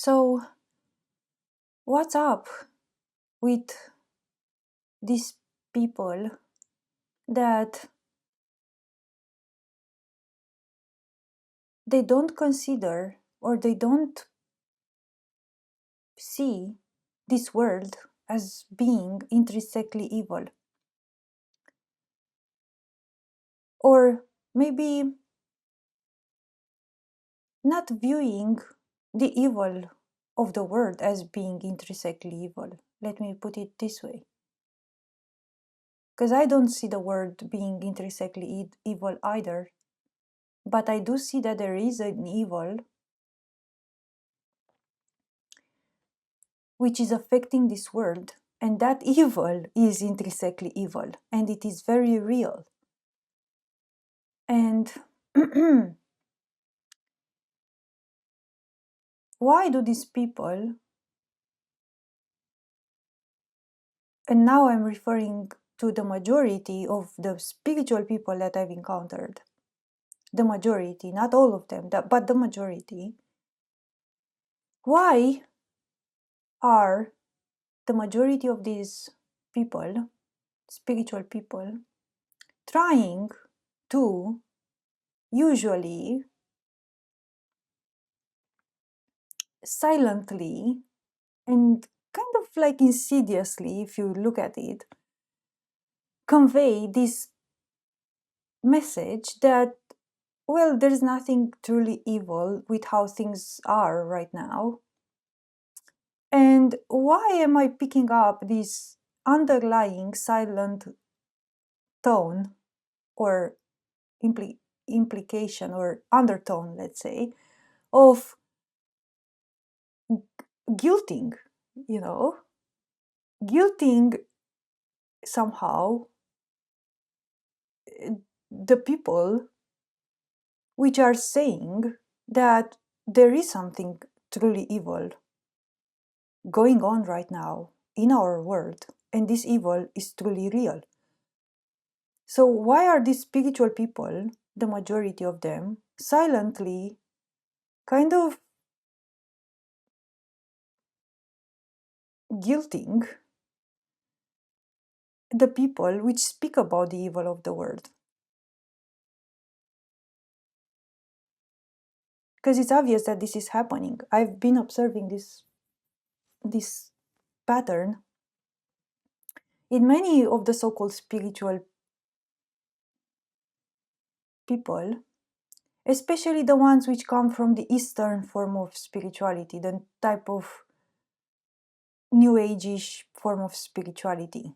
So, what's up with these people that they don't consider or they don't see this world as being intrinsically evil? Or maybe not viewing the evil of the world as being intrinsically evil. Let me put it this way. Because I don't see the world being intrinsically evil either, but I do see that there is an evil which is affecting this world, and that evil is intrinsically evil, and it is very real. And why do these people, and now I'm referring to the majority of the spiritual people that I've encountered, the majority, not all of them, but the majority, why are the majority of these people, spiritual people, trying to usually silently and kind of like insidiously, if you look at it, convey this message that, well, there's nothing truly evil with how things are right now? And why am I picking up this underlying silent tone or implication or undertone, let's say, of guilting, you know, guilting somehow the people which are saying that there is something truly evil going on right now in our world, and this evil is truly real. So, why are these spiritual people, the majority of them, silently kind of guilting the people which speak about the evil of the world? Because it's obvious that this is happening. I've been observing this pattern in many of the so-called spiritual people, especially the ones which come from the Eastern form of spirituality, the type of New Age-ish form of spirituality.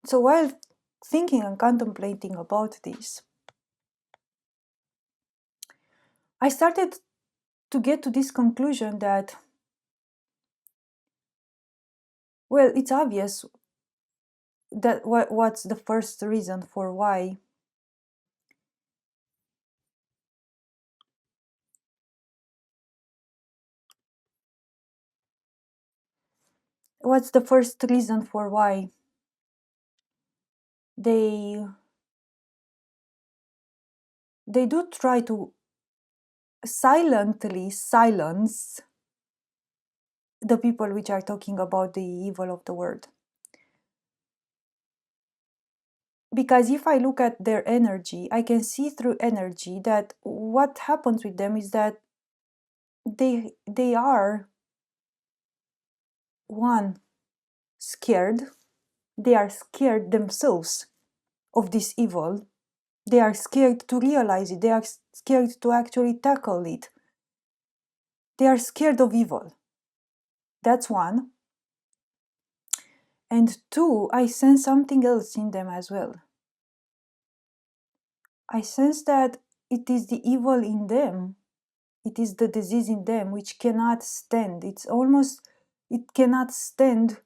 So while thinking and contemplating about this, I started to get to this conclusion that, well, it's obvious that what's the first reason for why what's the first reason for why they do try to silently silence the people which are talking about the evil of the world. Because if I look at their energy, I can see through energy that what happens with them is that they are, one, scared. They are scared themselves of this evil. They are scared to realize it. They are scared to actually tackle it. They are scared of evil. That's one. And two, I sense something else in them as well. I sense that it is the evil in them, it is the disease in them which cannot stand. It cannot stand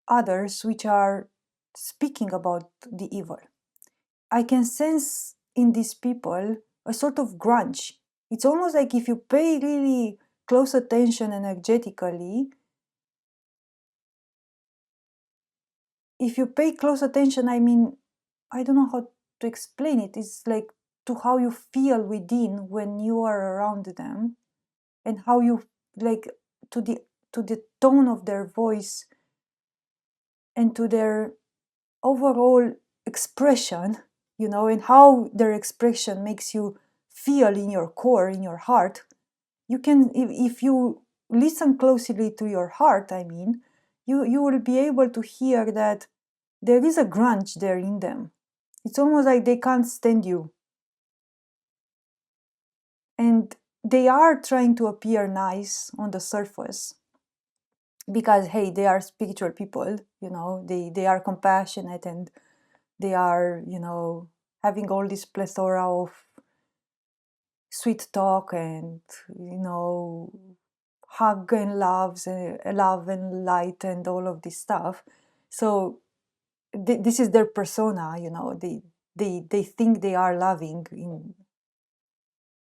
others which are speaking about the evil. I can sense in these people a sort of grunge. It's almost like if you pay really close attention energetically, if you pay close attention, I mean I don't know how to explain it. It's like to how you feel within when you are around them, and how you like to the tone of their voice and to their overall expression, and how their expression makes you feel in your core, in your heart. You can, if you listen closely to your heart, I mean, you will be able to hear that there is a grunge there in them. It's almost like they can't stand you, and they are trying to appear nice on the surface because, hey, they are spiritual people, they are compassionate, and they are, having all this plethora of sweet talk and, hug and love and light and all of this stuff. So this is their persona, they think they are loving in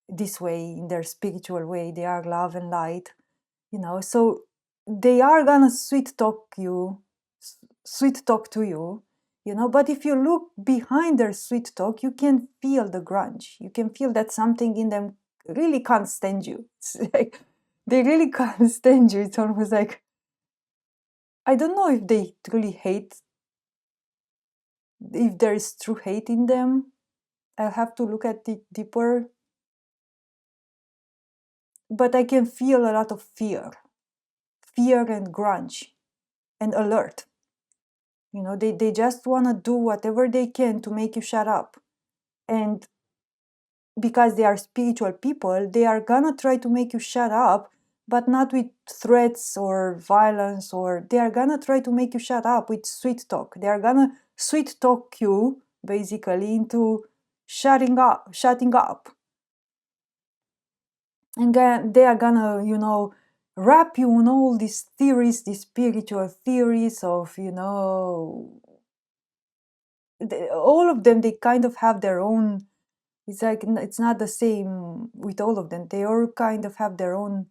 this way, in their spiritual way. They are love and light, so they are gonna sweet talk to you, but if you look behind their sweet talk, you can feel the grunge. You can feel that something in them really can't stand you. It's like they really can't stand you. It's almost like, I don't know if they truly hate, if there is true hate in them. I'll have to look at it deeper, but I can feel a lot of fear and grunge and alert. They just want to do whatever they can to make you shut up. And because they are spiritual people, they are gonna try to make you shut up, but not with threats or violence, or they are gonna try to make you shut up with sweet talk. They are gonna sweet talk you basically into shutting up. And they are gonna, wrap you in all these theories, these spiritual theories of, all of them. They kind of have their own. It's like it's not the same with all of them. They all kind of have their own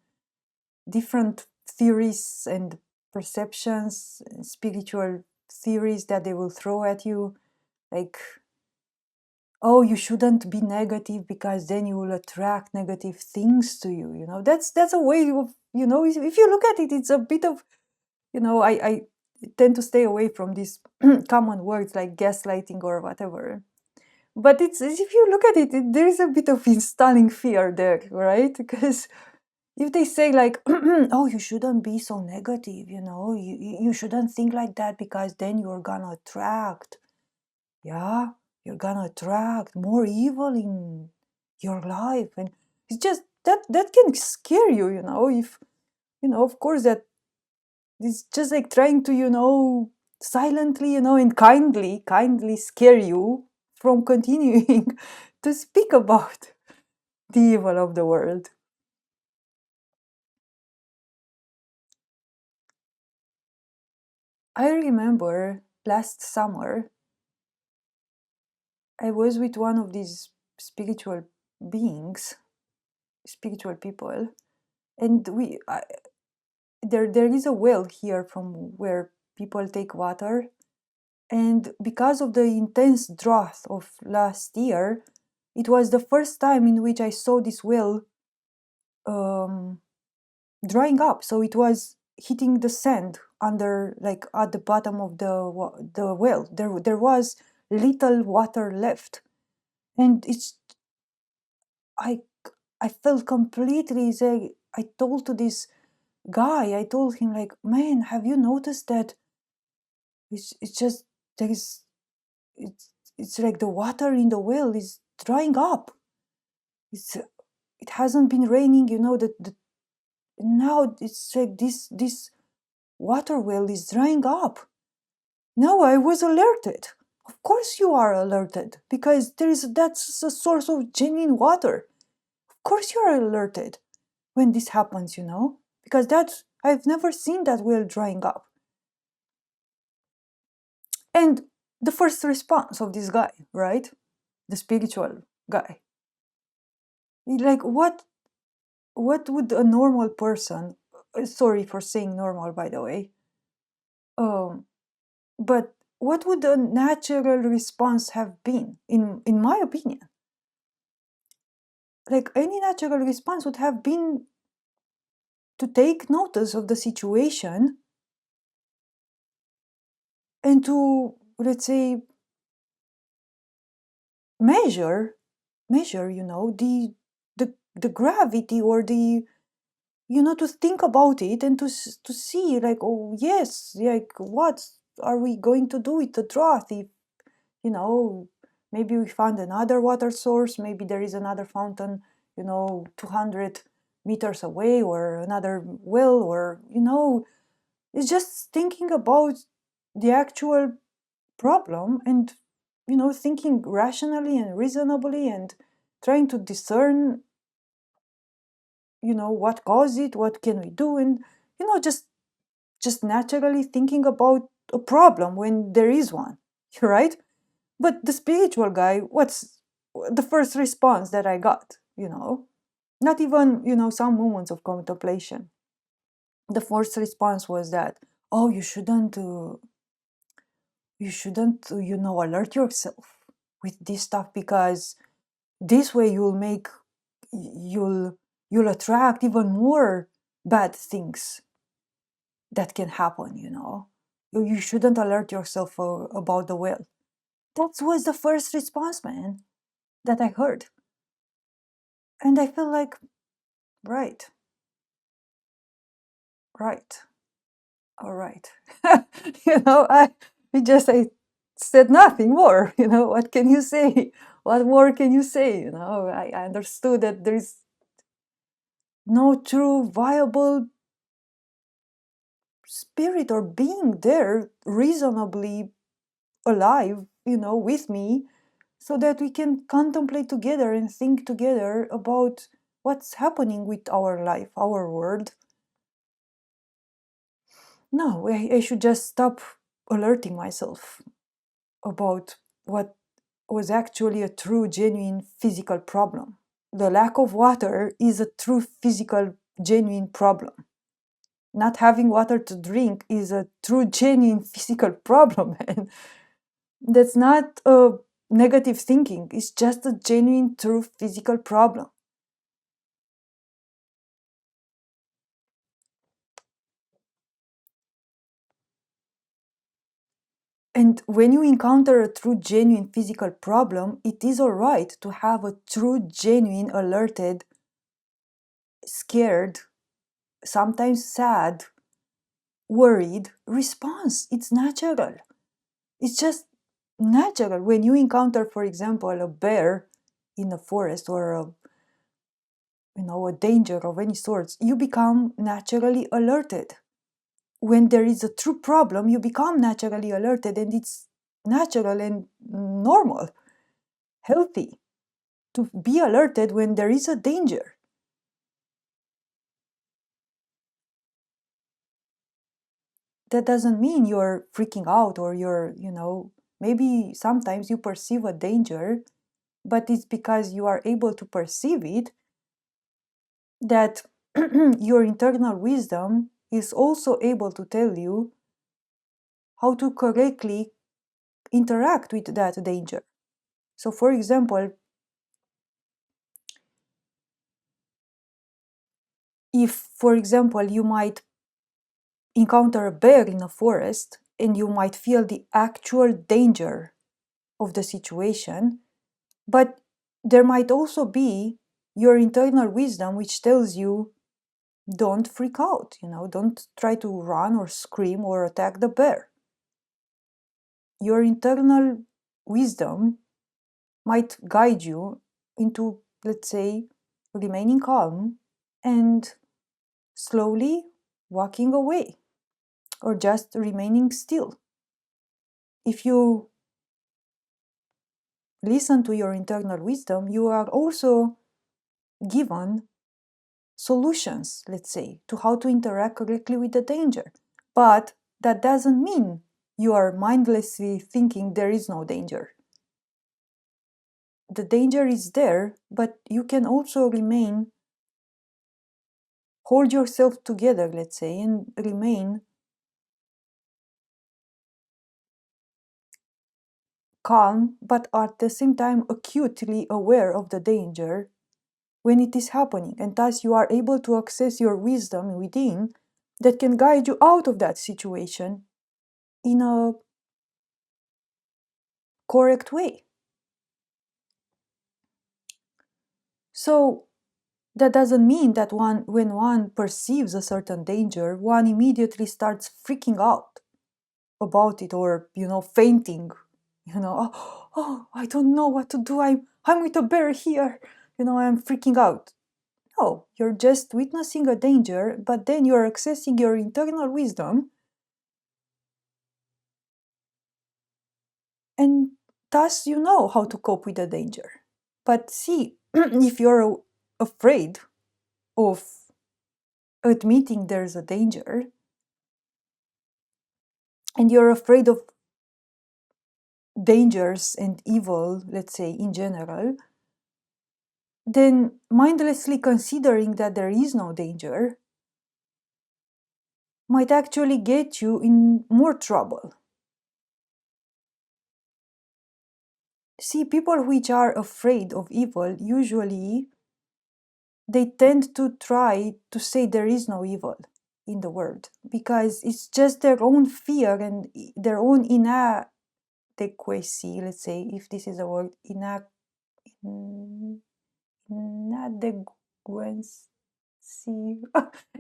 different theories and perceptions, spiritual theories that they will throw at you, like, oh, you shouldn't be negative because then you will attract negative things to you. That's a way of, if you look at it, it's a bit of, I tend to stay away from these common words like gaslighting or whatever. But it's, if you look at it, there is a bit of installing fear there, right? Because if they say like, oh, you shouldn't be so negative, you shouldn't think like that because then you're gonna attract, yeah, you're gonna attract more evil in your life. And it's just that can scare you, if, of course, that it's just like trying to, silently, and kindly scare you from continuing to speak about the evil of the world. I remember last summer, I was with one of these spiritual beings, spiritual people, and there is a well here from where people take water. And because of the intense drought of last year, it was the first time in which I saw this well um, drying up. So it was hitting the sand under, like at the bottom of the well. There was little water left, and I I felt completely like, I told to this guy, I told him like, man, have you noticed that it's just there is it's like the water in the well is drying up. It hasn't been raining, now it's like this water well is drying up. Now I was alerted. Of course you are alerted because that's a source of genuine water. Of course you are alerted when this happens, because I've never seen that well drying up. And the first response of this guy, right? The spiritual guy. Like, what would a normal person, sorry for saying normal, by the way, um, but what would a natural response have been, in my opinion? Like, any natural response would have been to take notice of the situation and to, let's say, measure, the gravity, or the, to think about it, and to see, like, oh yes, like, what are we going to do with the drought? If, you know maybe we found another water source, maybe there is another fountain, 200 meters away, or another well, or, it's just thinking about the actual problem, and, thinking rationally and reasonably, and trying to discern, what caused it, what can we do, and, just naturally thinking about a problem when there is one, right? But the spiritual guy, what's the first response that I got? Not even, some moments of contemplation. The first response was that, oh, you shouldn't, alert yourself with this stuff, because this way you'll you'll attract even more bad things that can happen. You shouldn't alert yourself about the well. That was the first response, man, that I heard. And I feel like, right, right, all right. I said nothing more. What can you say? What more can you say? I understood that there is no true viable spirit or being there reasonably alive, with me, so that we can contemplate together and think together about what's happening with our life, our world. No, I should just stop alerting myself about what was actually a true, genuine physical problem. The lack of water is a true physical, genuine problem. Not having water to drink is a true, genuine physical problem, and that's not a negative thinking. It's just a genuine, true physical problem. And when you encounter a true, genuine physical problem, it is all right to have a true, genuine, alerted, scared, sometimes sad, worried response. It's natural. It's just natural. When you encounter, for example, a bear in the forest, or a danger of any sort, you become naturally alerted. When there is a true problem, you become naturally alerted, and it's natural and normal, healthy to be alerted when there is a danger. That doesn't mean you're freaking out, or maybe sometimes you perceive a danger, but it's because you are able to perceive it that your internal wisdom is also able to tell you how to correctly interact with that danger. So, for example, if, for example, you might encounter a bear in a forest and you might feel the actual danger of the situation, but there might also be your internal wisdom which tells you, don't freak out, don't try to run or scream or attack the bear. Your internal wisdom might guide you into, let's say, remaining calm and slowly walking away, or just remaining still. If you listen to your internal wisdom, you are also given solutions, let's say, to how to interact correctly with the danger. But that doesn't mean you are mindlessly thinking there is no danger. The danger is there, but you can also hold yourself together, let's say, and remain calm, but at the same time acutely aware of the danger when it is happening, and thus you are able to access your wisdom within that can guide you out of that situation in a correct way. So that doesn't mean that when one perceives a certain danger, one immediately starts freaking out about it, or fainting. I don't know what to do. I'm with a bear here. I'm freaking out. No, you're just witnessing a danger, but then you're accessing your internal wisdom, and thus you know how to cope with the danger. But see, if you're afraid of admitting there's a danger, and you're afraid of dangers and evil, let's say in general, then mindlessly considering that there is no danger might actually get you in more trouble. See, people which are afraid of evil, usually they tend to try to say there is no evil in the world, because it's just their own fear and their own inadequacy, let's say, if this is a word, inadequacy.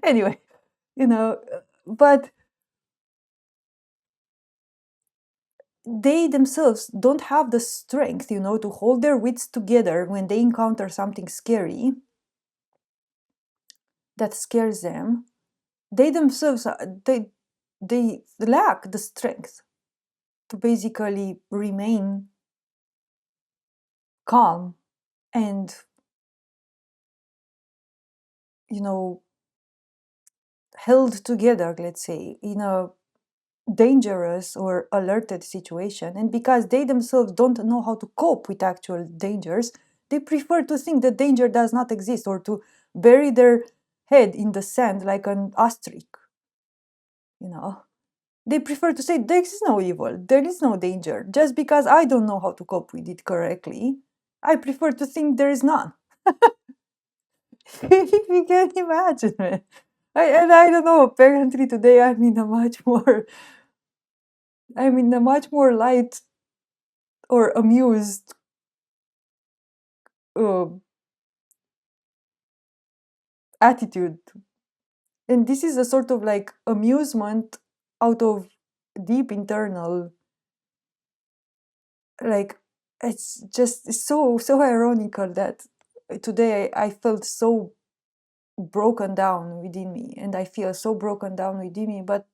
Anyway, but they themselves don't have the strength, to hold their wits together when they encounter something scary that scares them. They themselves, they lack the strength to basically remain calm and, held together, let's say, in a dangerous or alerted situation. And because they themselves don't know how to cope with actual dangers, they prefer to think that danger does not exist, or to bury their head in the sand like an ostrich. They prefer to say there is no evil, there is no danger. Just because I don't know how to cope with it correctly, I prefer to think there is none. If you can imagine it. I don't know, apparently today I'm in a much more light or amused uh, attitude. And this is a sort of like amusement out of deep internal, like, it's so ironical that today I felt so broken down within me, and I feel so broken down within me, but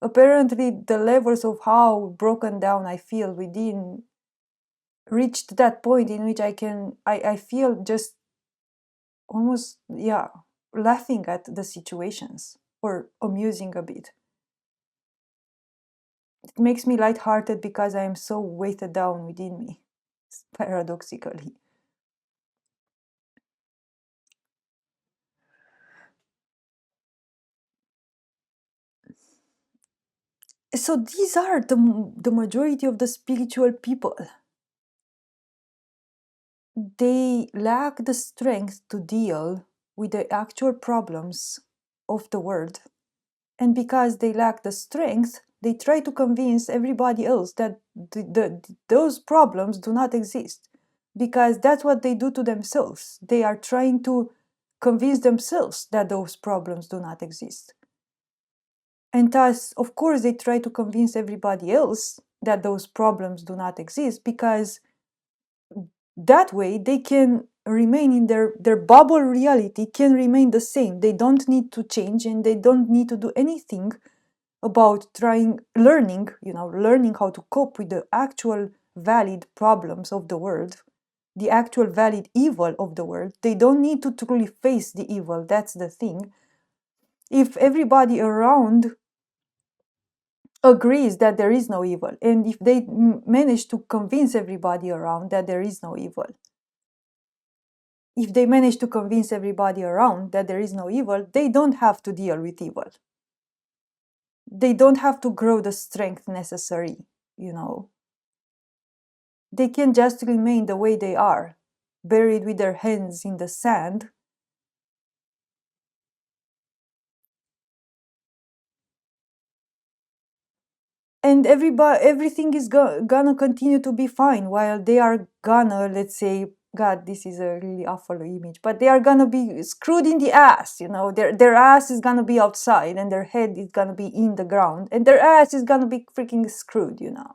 apparently the levels of how broken down I feel within reached that point in which I feel just almost, yeah, laughing at the situations, or amusing a bit. It makes me lighthearted because I am so weighted down within me, paradoxically. So these are the majority of the spiritual people. They lack the strength to deal with the actual problems of the world. And because they lack the strength, they try to convince everybody else that those problems do not exist. Because that's what they do to themselves. They are trying to convince themselves that those problems do not exist. And thus, of course, they try to convince everybody else that those problems do not exist, because that way they can remain in their bubble reality, can remain the same. They don't need to change, and they don't need to do anything about learning how to cope with the actual valid problems of the world, the actual valid evil of the world. They don't need to truly face the evil. That's the thing. If everybody around agrees that there is no evil, and if they manage to convince everybody around that there is no evil, if they manage to convince everybody around that there is no evil, they don't have to deal with evil. They don't have to grow the strength necessary, they can just remain the way they are, buried with their hands in the sand. And everything is gonna continue to be fine while they are gonna, let's say, God, this is a really awful image, but they are gonna be screwed in the ass, you know, their ass is gonna be outside and their head is gonna be in the ground and their ass is gonna be freaking screwed, you know.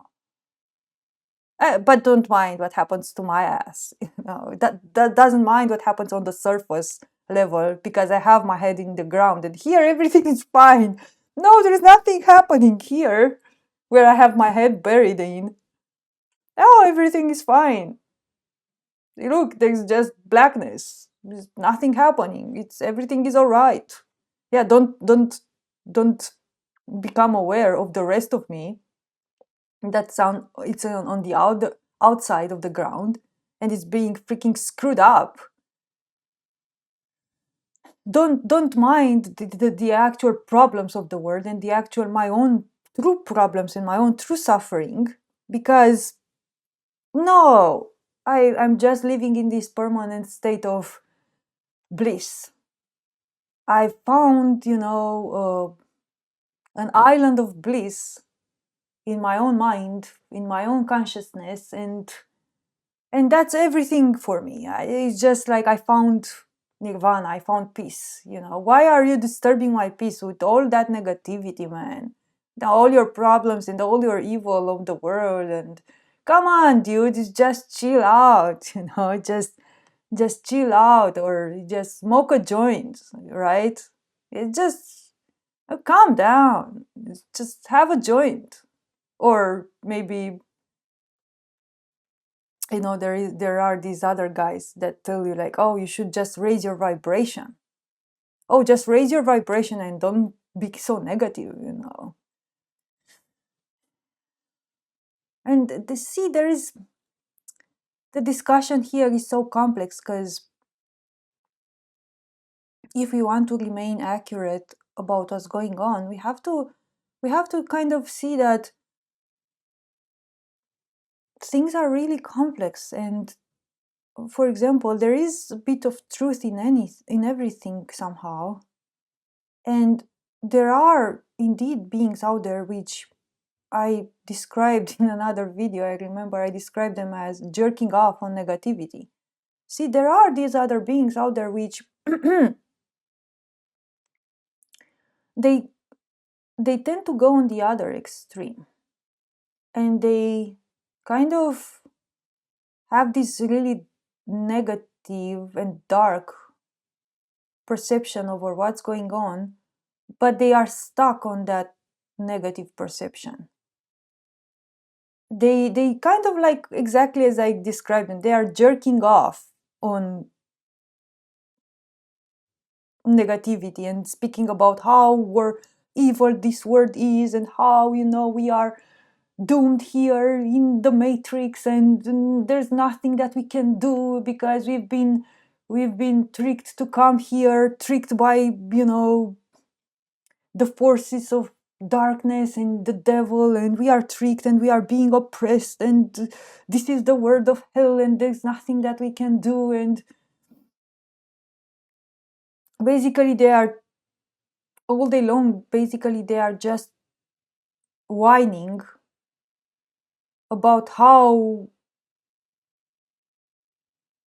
But don't mind what happens to my ass, you know, that doesn't mind what happens on the surface level because I have my head in the ground and here everything is fine. No, there is nothing happening here where I have my head buried in. Oh, everything is fine. Look, there's just blackness. There's nothing happening. Everything is all right. Yeah, don't become aware of the rest of me. It's on the outside of the ground and it's being freaking screwed up. Don't mind the actual problems of the world and the actual my own true problems and my own true suffering, because no, I'm just living in this permanent state of bliss. I found, you know, an island of bliss in my own mind, in my own consciousness, and that's everything for me. It's just like I found nirvana, I found peace. You know, why are you disturbing my peace with all that negativity, man? All your problems and all your evil of the world, and come on, dude, just chill out. You know, just chill out or just smoke a joint, right? It just calm down. Just have a joint, or maybe, you know, there are these other guys that tell you like, oh, you should just raise your vibration. Oh, just raise your vibration and don't be so negative, you know. And see, the discussion here is so complex because if we want to remain accurate about what's going on, we have to kind of see that things are really complex. And for example, there is a bit of truth in everything somehow, and there are indeed beings out there which I described in another video. I remember I described them as jerking off on negativity. See, there are these other beings out there which they they tend to go on the other extreme, and they kind of have this really negative and dark perception over what's going on, but they are stuck on that negative perception. They kind of, like, exactly as I described them, they are jerking off on negativity and speaking about how evil this world is and how, you know, we are doomed here in the matrix and there's nothing that we can do because we've been tricked to come here, tricked by, you know, the forces of darkness and the devil, and we are tricked and we are being oppressed, and this is the word of hell and there's nothing that we can do. And basically they are all day long, basically they are just whining about how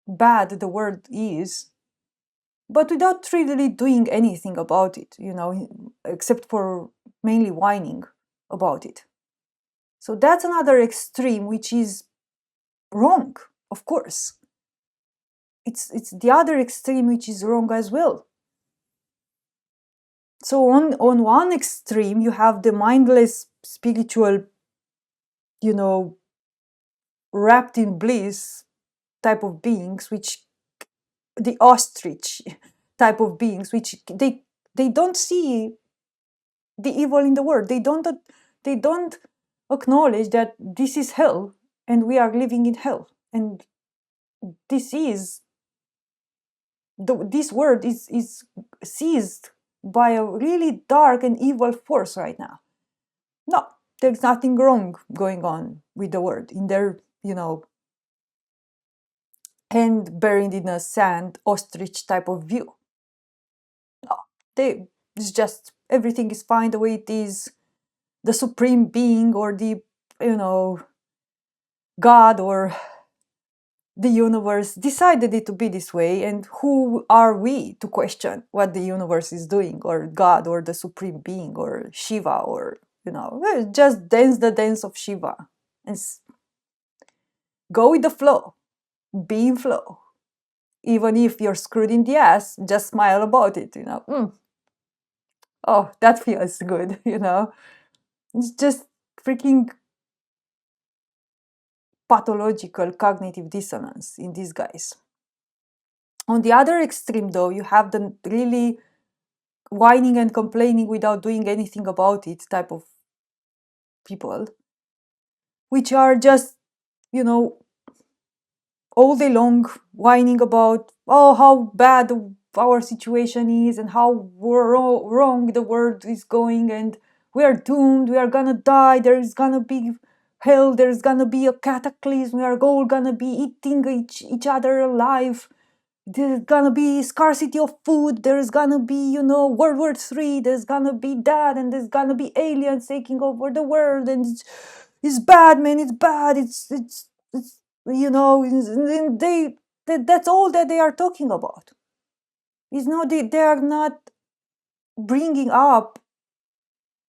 bad the world is, but without really doing anything about it, you know, except for mainly whining about it. So that's another extreme, which is wrong, of course. It's the other extreme which is wrong as well. So on one extreme you have the mindless spiritual, you know, wrapped in bliss type of beings, which the ostrich type of beings, which they don't see the evil in the world. They don't acknowledge that this is hell and we are living in hell, and this world is seized by a really dark and evil force right now. No, there's nothing wrong going on with the world in their, you know, hand buried in a sand ostrich type of view. No, it's just everything is fine the way it is. The supreme being or the, God or the universe decided it to be this way, and who are we to question what the universe is doing, or God or the supreme being or Shiva, or just dance the dance of Shiva and go with the flow, be in flow. Even if you're screwed in the ass, just smile about it. Oh, that feels good. It's just freaking pathological cognitive dissonance in these guys. On the other extreme, though, you have the really whining and complaining without doing anything about it type of people, which are just, all day long whining about, how bad our situation is and how wrong the world is going, and we are doomed, we are gonna die, there's gonna be hell, there's gonna be a cataclysm, we are all gonna be eating each other alive, there's gonna be scarcity of food, there's gonna be, World War III, there's gonna be that, and there's gonna be aliens taking over the world, and it's bad, man, it's bad, it's that's all that they are talking about. They are not bringing up,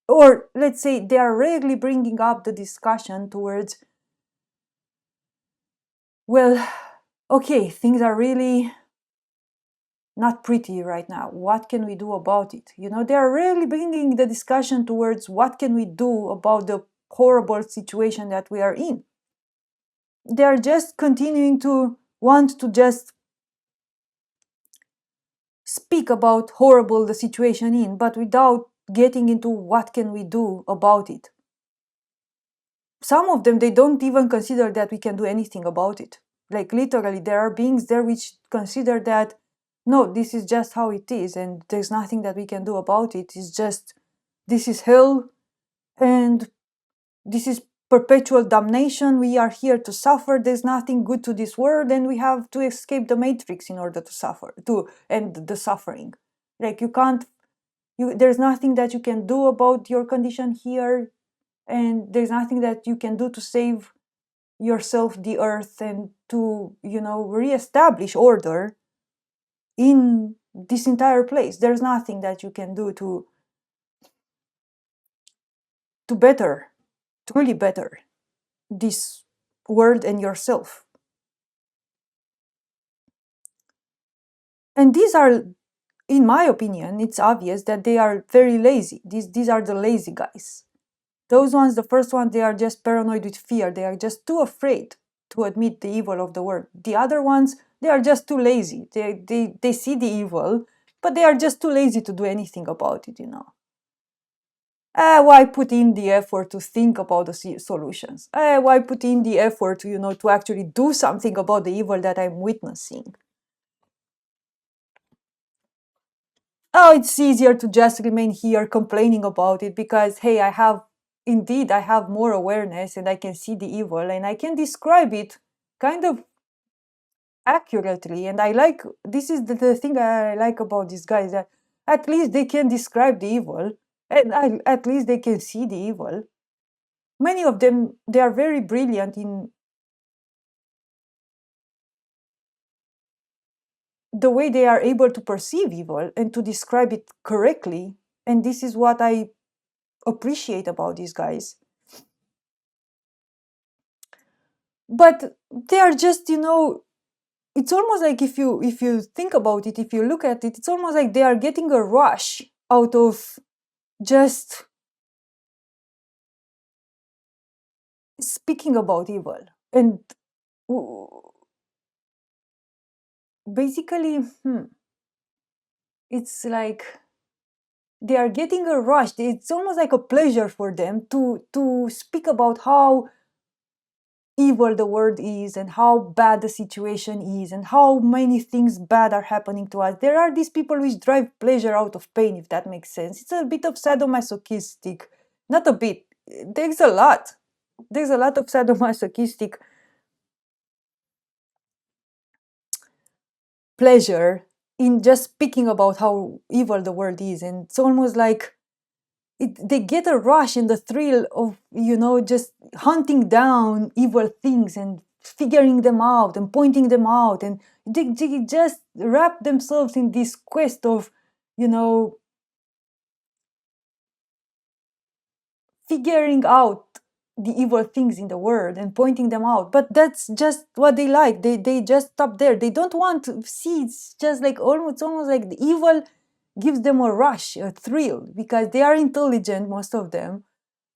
or let's say they are rarely bringing up the discussion towards, well, okay, things are really not pretty right now. What can we do about it? They are rarely bringing the discussion towards what can we do about the horrible situation that we are in. They are just continuing to want to just speak about horrible the situation in, but without getting into what can we do about it. Some of them, they don't even consider that we can do anything about it. Like literally, there are beings there which consider that, no, this is just how it is, and there's nothing that we can do about it. It's just, this is hell, and this is perpetual damnation. We are here to suffer. There's nothing good to this world, and we have to escape the matrix in order to end the suffering. Like there's nothing that you can do about your condition here, and there's nothing that you can do to save yourself, the earth, and to, reestablish order in this entire place. There's nothing that you can do to better, truly better this world and yourself. And these are, in my opinion, it's obvious that they are very lazy. These are the lazy guys. Those ones, the first one, they are just paranoid with fear. They are just too afraid to admit the evil of the world. The other ones, they are just too lazy. They see the evil, but they are just too lazy to do anything about it, Why put in the effort to think about the solutions? Why put in the effort, to actually do something about the evil that I'm witnessing? Oh, it's easier to just remain here complaining about it because, hey, I have more awareness and I can see the evil and I can describe it kind of accurately. And this is the thing I like about these guys, that at least they can describe the evil, and at least they can see the evil. Many of them, they are very brilliant in the way they are able to perceive evil and to describe it correctly. And this is what I appreciate about these guys. But they are just, it's almost like if you think about it, if you look at it, it's almost like they are getting a rush out of just speaking about evil. And basically, it's like they are getting a rush. It's almost like a pleasure for them to speak about how evil the world is and how bad the situation is and how many things bad are happening to us. There are these people which drive pleasure out of pain, if that makes sense. It's a bit of sadomasochistic. Not a bit. There's a lot. There's a lot of sadomasochistic pleasure in just speaking about how evil the world is. And it's almost like they get a rush in the thrill of, just hunting down evil things and figuring them out and pointing them out. And they just wrap themselves in this quest of, figuring out the evil things in the world and pointing them out. But that's just what they like. They just stop there. They don't want to see. It's just like almost like the evil gives them a rush, a thrill, because they are intelligent, most of them,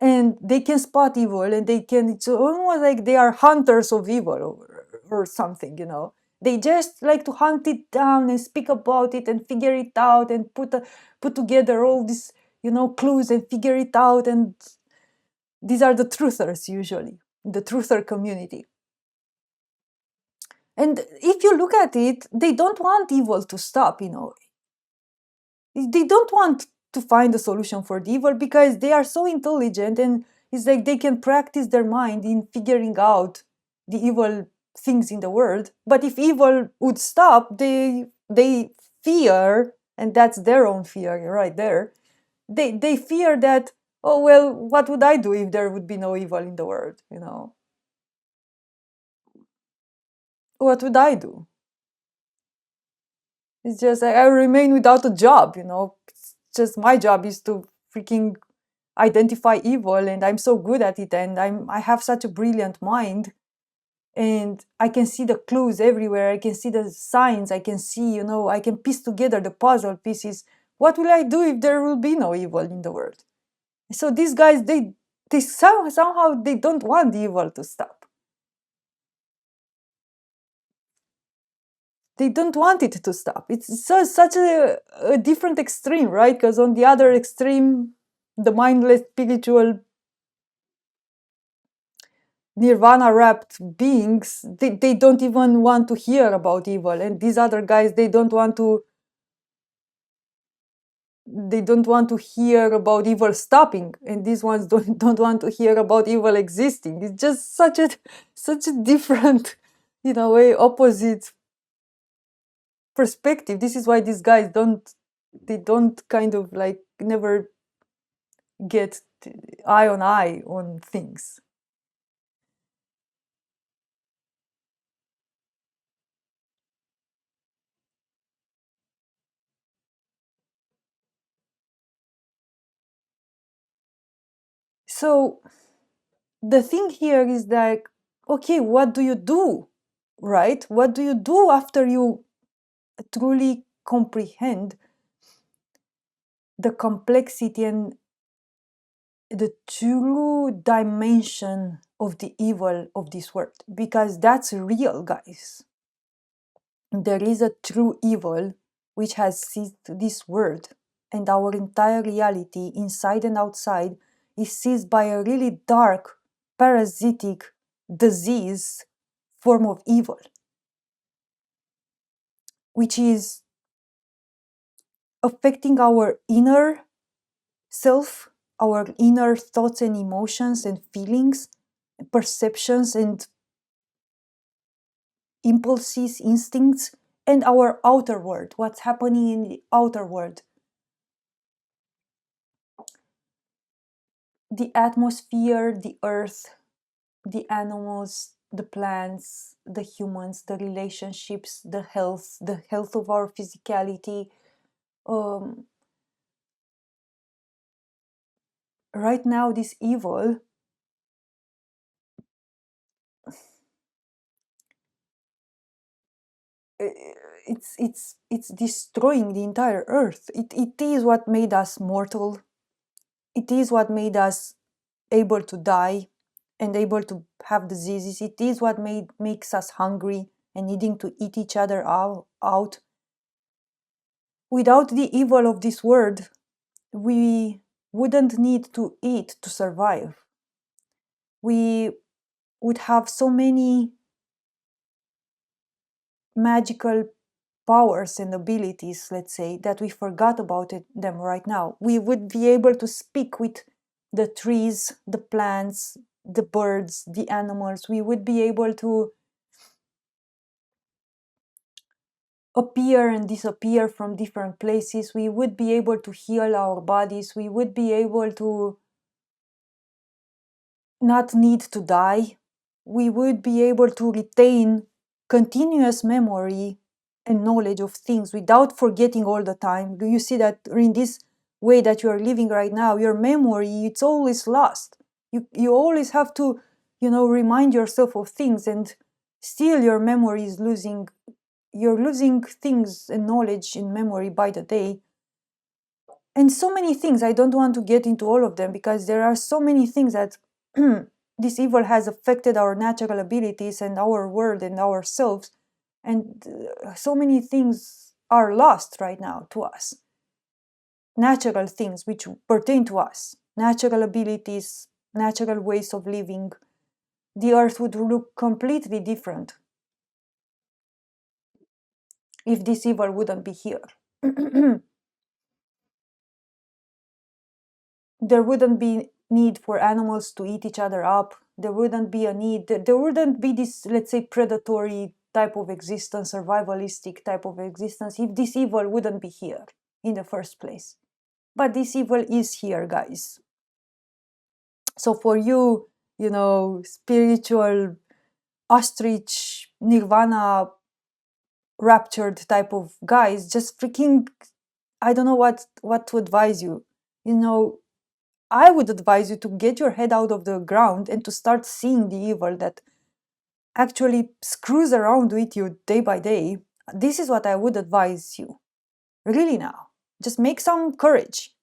and they can spot evil, and it's almost like they are hunters of evil, or something. They just like to hunt it down and speak about it and figure it out and put together all these clues and figure it out. And these are the truthers, usually the truther community. And if you look at it, they don't want evil to stop. They don't want to find a solution for the evil, because they are so intelligent, and it's like they can practice their mind in figuring out the evil things in the world. But if evil would stop, they fear, and that's their own fear right there. They fear that, oh well, what would I do if there would be no evil in the world? What would I do? It's just I remain without a job. It's just my job is to freaking identify evil, and I'm so good at it, and I have such a brilliant mind, and I can see the clues everywhere. I can see the signs. I can see, I can piece together the puzzle pieces. What will I do if there will be no evil in the world? So these guys, they somehow they don't want the evil to stop. They don't want it to stop. It's such a different extreme, right? Because on the other extreme, the mindless spiritual nirvana wrapped beings, they don't even want to hear about evil. And these other guys, they don't want to hear about evil stopping, and these ones don't want to hear about evil existing. It's just such a different, way opposite perspective. This is why these guys don't kind of like never get eye on things. So the thing here is like, okay, what do you do, right? What do you do after you truly comprehend the complexity and the true dimension of the evil of this world? Because that's real, guys. There is a true evil which has seized this world, and our entire reality, inside and outside, is seized by a really dark, parasitic, disease form of evil, which is affecting our inner self, our inner thoughts and emotions and feelings, perceptions and impulses, instincts, and our outer world, what's happening in the outer world. The atmosphere, the earth, the animals, the plants, the humans, the relationships, the health of our physicality. Right now, this evil it's destroying the entire earth. It is what made us mortal. It is what made us able to die and able to have diseases. It is what makes us hungry and needing to eat each other out. Without the evil of this world, we wouldn't need to eat to survive. We would have so many magical powers and abilities, let's say, that we forgot about them right now. We would be able to speak with the trees, the plants, the birds, the animals. We would be able to appear and disappear from different places. We would be able to heal our bodies. We would be able to not need to die. We would be able to retain continuous memory and knowledge of things without forgetting all the time. Do you see that in this way that you are living right now, your memory, it's always lost. You always have to, remind yourself of things, and still your memory is losing. You're losing things and knowledge in memory by the day. And so many things. I don't want to get into all of them because there are so many things that this evil has affected our natural abilities and our world and ourselves. And so many things are lost right now to us. Natural things which pertain to us, natural abilities, natural ways of living. The earth would look completely different if this evil wouldn't be here. There wouldn't be need for animals to eat each other up. There wouldn't be a need. There wouldn't be this, let's say, predatory type of existence, survivalistic type of existence, if this evil wouldn't be here in the first place. But this evil is here, guys. So for you, spiritual ostrich, nirvana, raptured type of guys, just freaking, I don't know what to advise you. I would advise you to get your head out of the ground and to start seeing the evil that actually screws around with you day by day. This is what I would advise you. Really now. Just make some courage.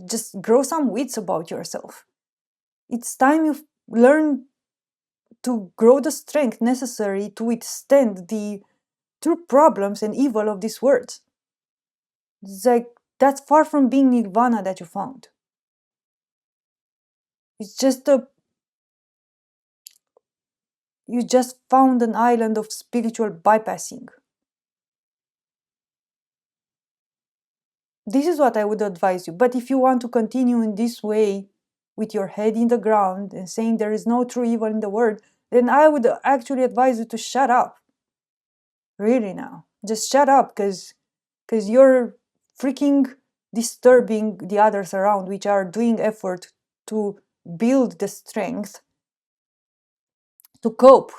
Just grow some wits about yourself. It's time you learn to grow the strength necessary to withstand the true problems and evil of this world. It's like, that's far from being nirvana that you found. It's just you just found an island of spiritual bypassing. This is what I would advise you. But if you want to continue in this way, with your head in the ground and saying there is no true evil in the world, then I would actually advise you to shut up. Really now. Just shut up, because you're freaking disturbing the others around, which are doing effort to build the strength to cope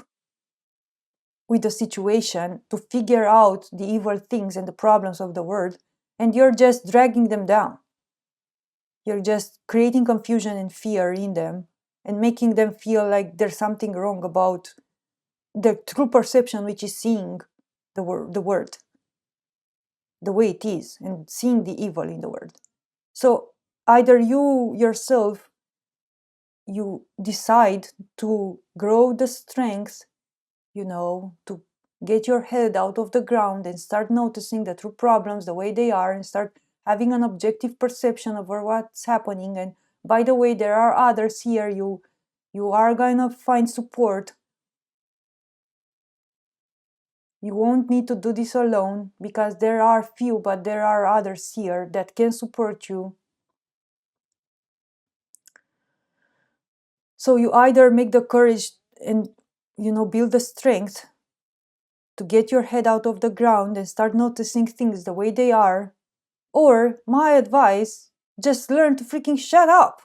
with the situation, to figure out the evil things and the problems of the world, and you're just dragging them down. You're just creating confusion and fear in them and making them feel like there's something wrong about the true perception, which is seeing the world the way it is and seeing the evil in the world. So either you yourself, you decide to grow the strength, to get your head out of the ground and start noticing the true problems the way they are and start having an objective perception over what's happening. And by the way, there are others here. You are going to find support. You won't need to do this alone, because there are few, but there are others here that can support you. So you either make the courage and, build the strength to get your head out of the ground and start noticing things the way they are, or my advice, just learn to freaking shut up.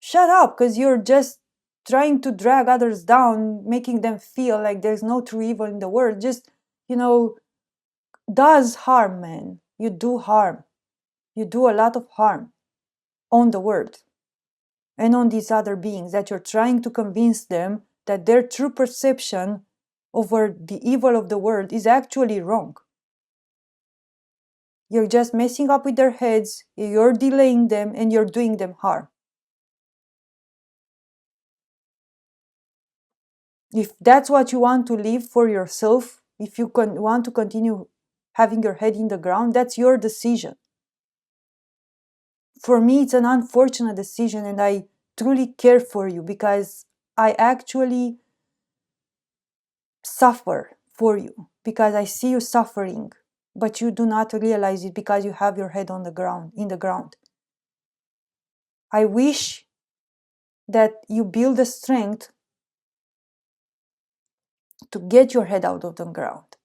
Shut up, because you're just trying to drag others down, making them feel like there's no true evil in the world. Just, does harm, man. You do harm. You do a lot of harm on the world and on these other beings that you're trying to convince them that their true perception over the evil of the world is actually wrong. You're just messing up with their heads, you're delaying them, and you're doing them harm. If that's what you want to live for yourself, if you want to continue having your head in the ground, that's your decision. For me, it's an unfortunate decision, and I truly care for you because I actually suffer for you, because I see you suffering, but you do not realize it because you have your head on the ground, in the ground. I wish that you build the strength to get your head out of the ground.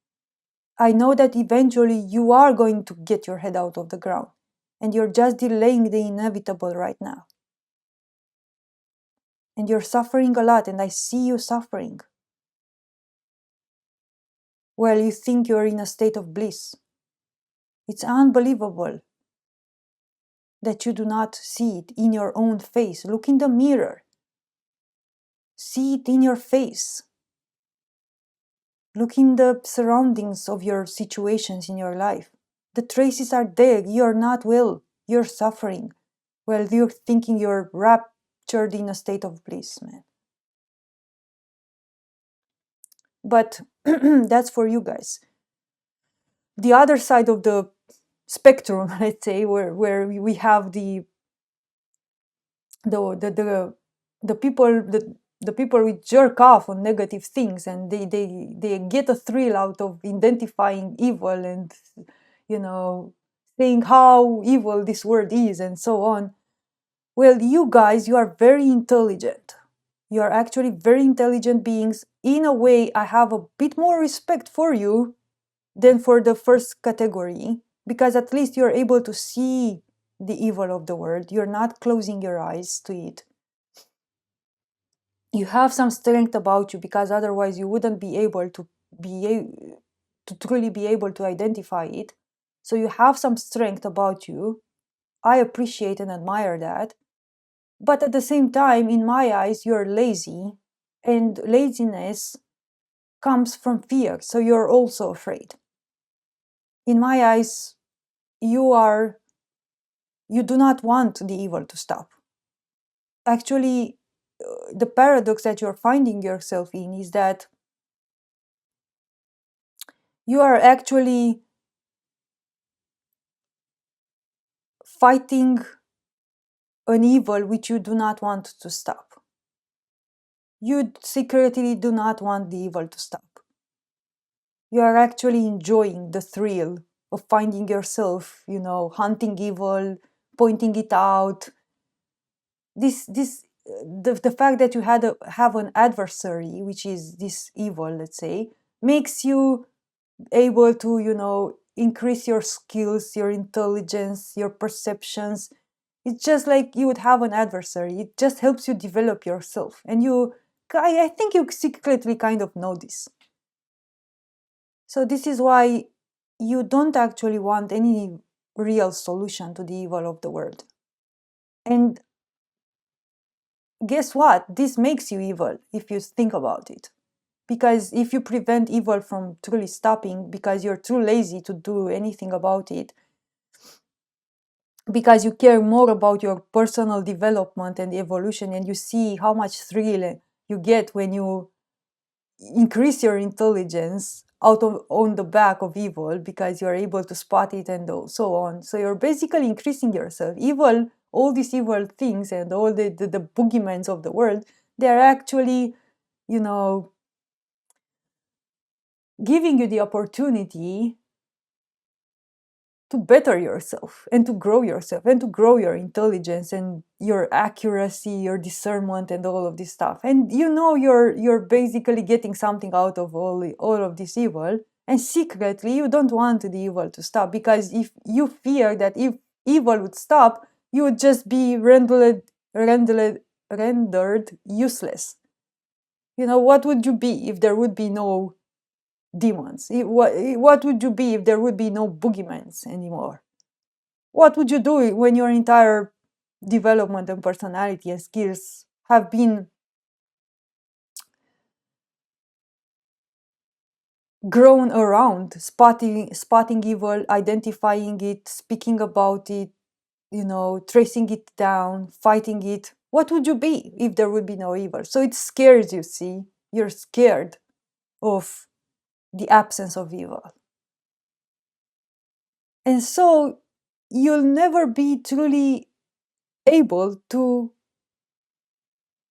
I know that eventually you are going to get your head out of the ground, and you're just delaying the inevitable right now. And you're suffering a lot, and I see you suffering. Well, you think you're in a state of bliss. It's unbelievable that you do not see it in your own face. Look in the mirror. See it in your face. Look in the surroundings of your situations in your life. The traces are there. You're not well. You're suffering. Well, you're thinking you're raptured in a state of bliss, man. But that's for you guys. The other side of the spectrum, let's say, where we have the people the people who jerk off on negative things, and they get a thrill out of identifying evil and, you know, saying how evil this world is and so on. Well, you guys, you are very intelligent. You are actually very intelligent beings. In a way, I have a bit more respect for you than for the first category, because at least you're able to see the evil of the world. You're not closing your eyes to it. You have some strength about you, because otherwise you wouldn't be able to truly be able to identify it. So you have some strength about you. I appreciate and admire that. But at the same time, in my eyes, you're lazy, and laziness comes from fear. So you're also afraid. In my eyes, you do not want the evil to stop. Actually, the paradox that you're finding yourself in is that you are actually fighting an evil which you do not want to stop. You secretly do not want the evil to stop. You are actually enjoying the thrill of finding yourself, hunting evil, pointing it out. The fact that you have an adversary, which is this evil, let's say, makes you able to, increase your skills, your intelligence, your perceptions. It's just like you would have an adversary. It just helps you develop yourself. And I think you secretly kind of know this. So this is why you don't actually want any real solution to the evil of the world. And guess what? This makes you evil if you think about it. Because if you prevent evil from truly stopping, because you're too lazy to do anything about it, because you care more about your personal development and evolution, and you see how much thrill you get when you increase your intelligence on the back of evil, because you're able to spot it and so on. So you're basically increasing yourself. Evil, all these evil things and all the boogeymans of the world, they're actually, giving you the opportunity to better yourself and to grow yourself and to grow your intelligence and your accuracy, your discernment, and all of this stuff. And you're basically getting something out of all of this evil. And secretly, you don't want the evil to stop, because if you fear that if evil would stop, you would just be rendered useless. What would you be if there would be no demons? What would you be if there would be no boogeymans anymore? What would you do when your entire development and personality and skills have been grown around spotting evil, identifying it, speaking about it, tracing it down, fighting it? What would you be if there would be no evil? So it scares you, see? You're scared of the absence of evil. And so you'll never be truly able to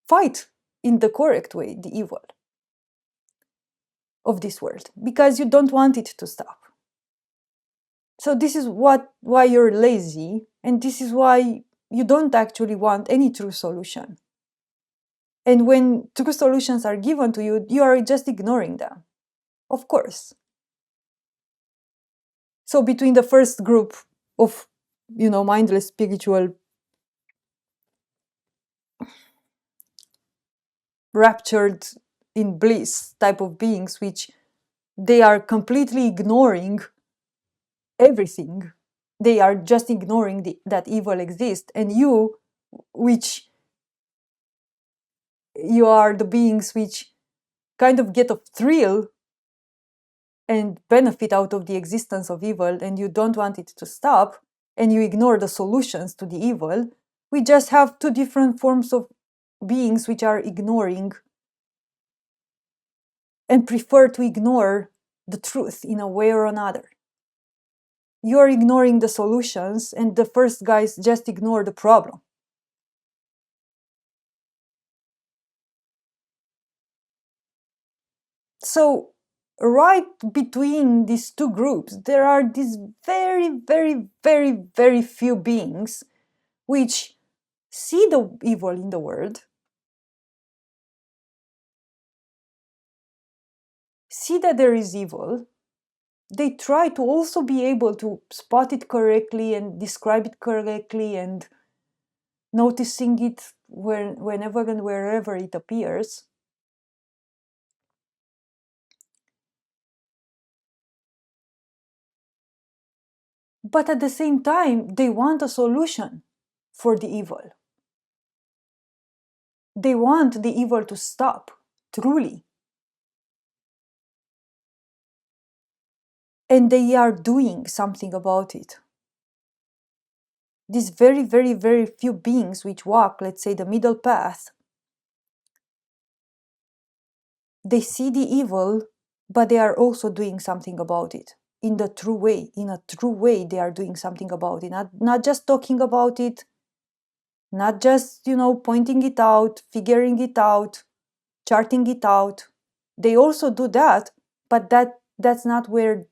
fight in the correct way the evil of this world, because you don't want it to stop. So this is why you're lazy, and this is why you don't actually want any true solution. And when true solutions are given to you, you are just ignoring them. Of course. So between the first group of, mindless spiritual raptured in bliss type of beings, which they are completely ignoring everything. They are just ignoring that evil exists. And you, which you are the beings which kind of get a thrill and benefit out of the existence of evil, and you don't want it to stop, and you ignore the solutions to the evil. We just have two different forms of beings which are ignoring and prefer to ignore the truth in a way or another. You're ignoring the solutions, and the first guys just ignore the problem. So, right between these two groups, there are these very, very, very, very few beings which see the evil in the world, see that there is evil. They try to also be able to spot it correctly and describe it correctly and noticing it whenever and wherever it appears. But at the same time, they want a solution for the evil. They want the evil to stop, truly. And they are doing something about it. These very, very, very few beings which walk, let's say, the middle path, they see the evil, but they are also doing something about it in the true way. In a true way, they are doing something about it, not just talking about it, not just, pointing it out, figuring it out, charting it out. They also do that, but that's not where,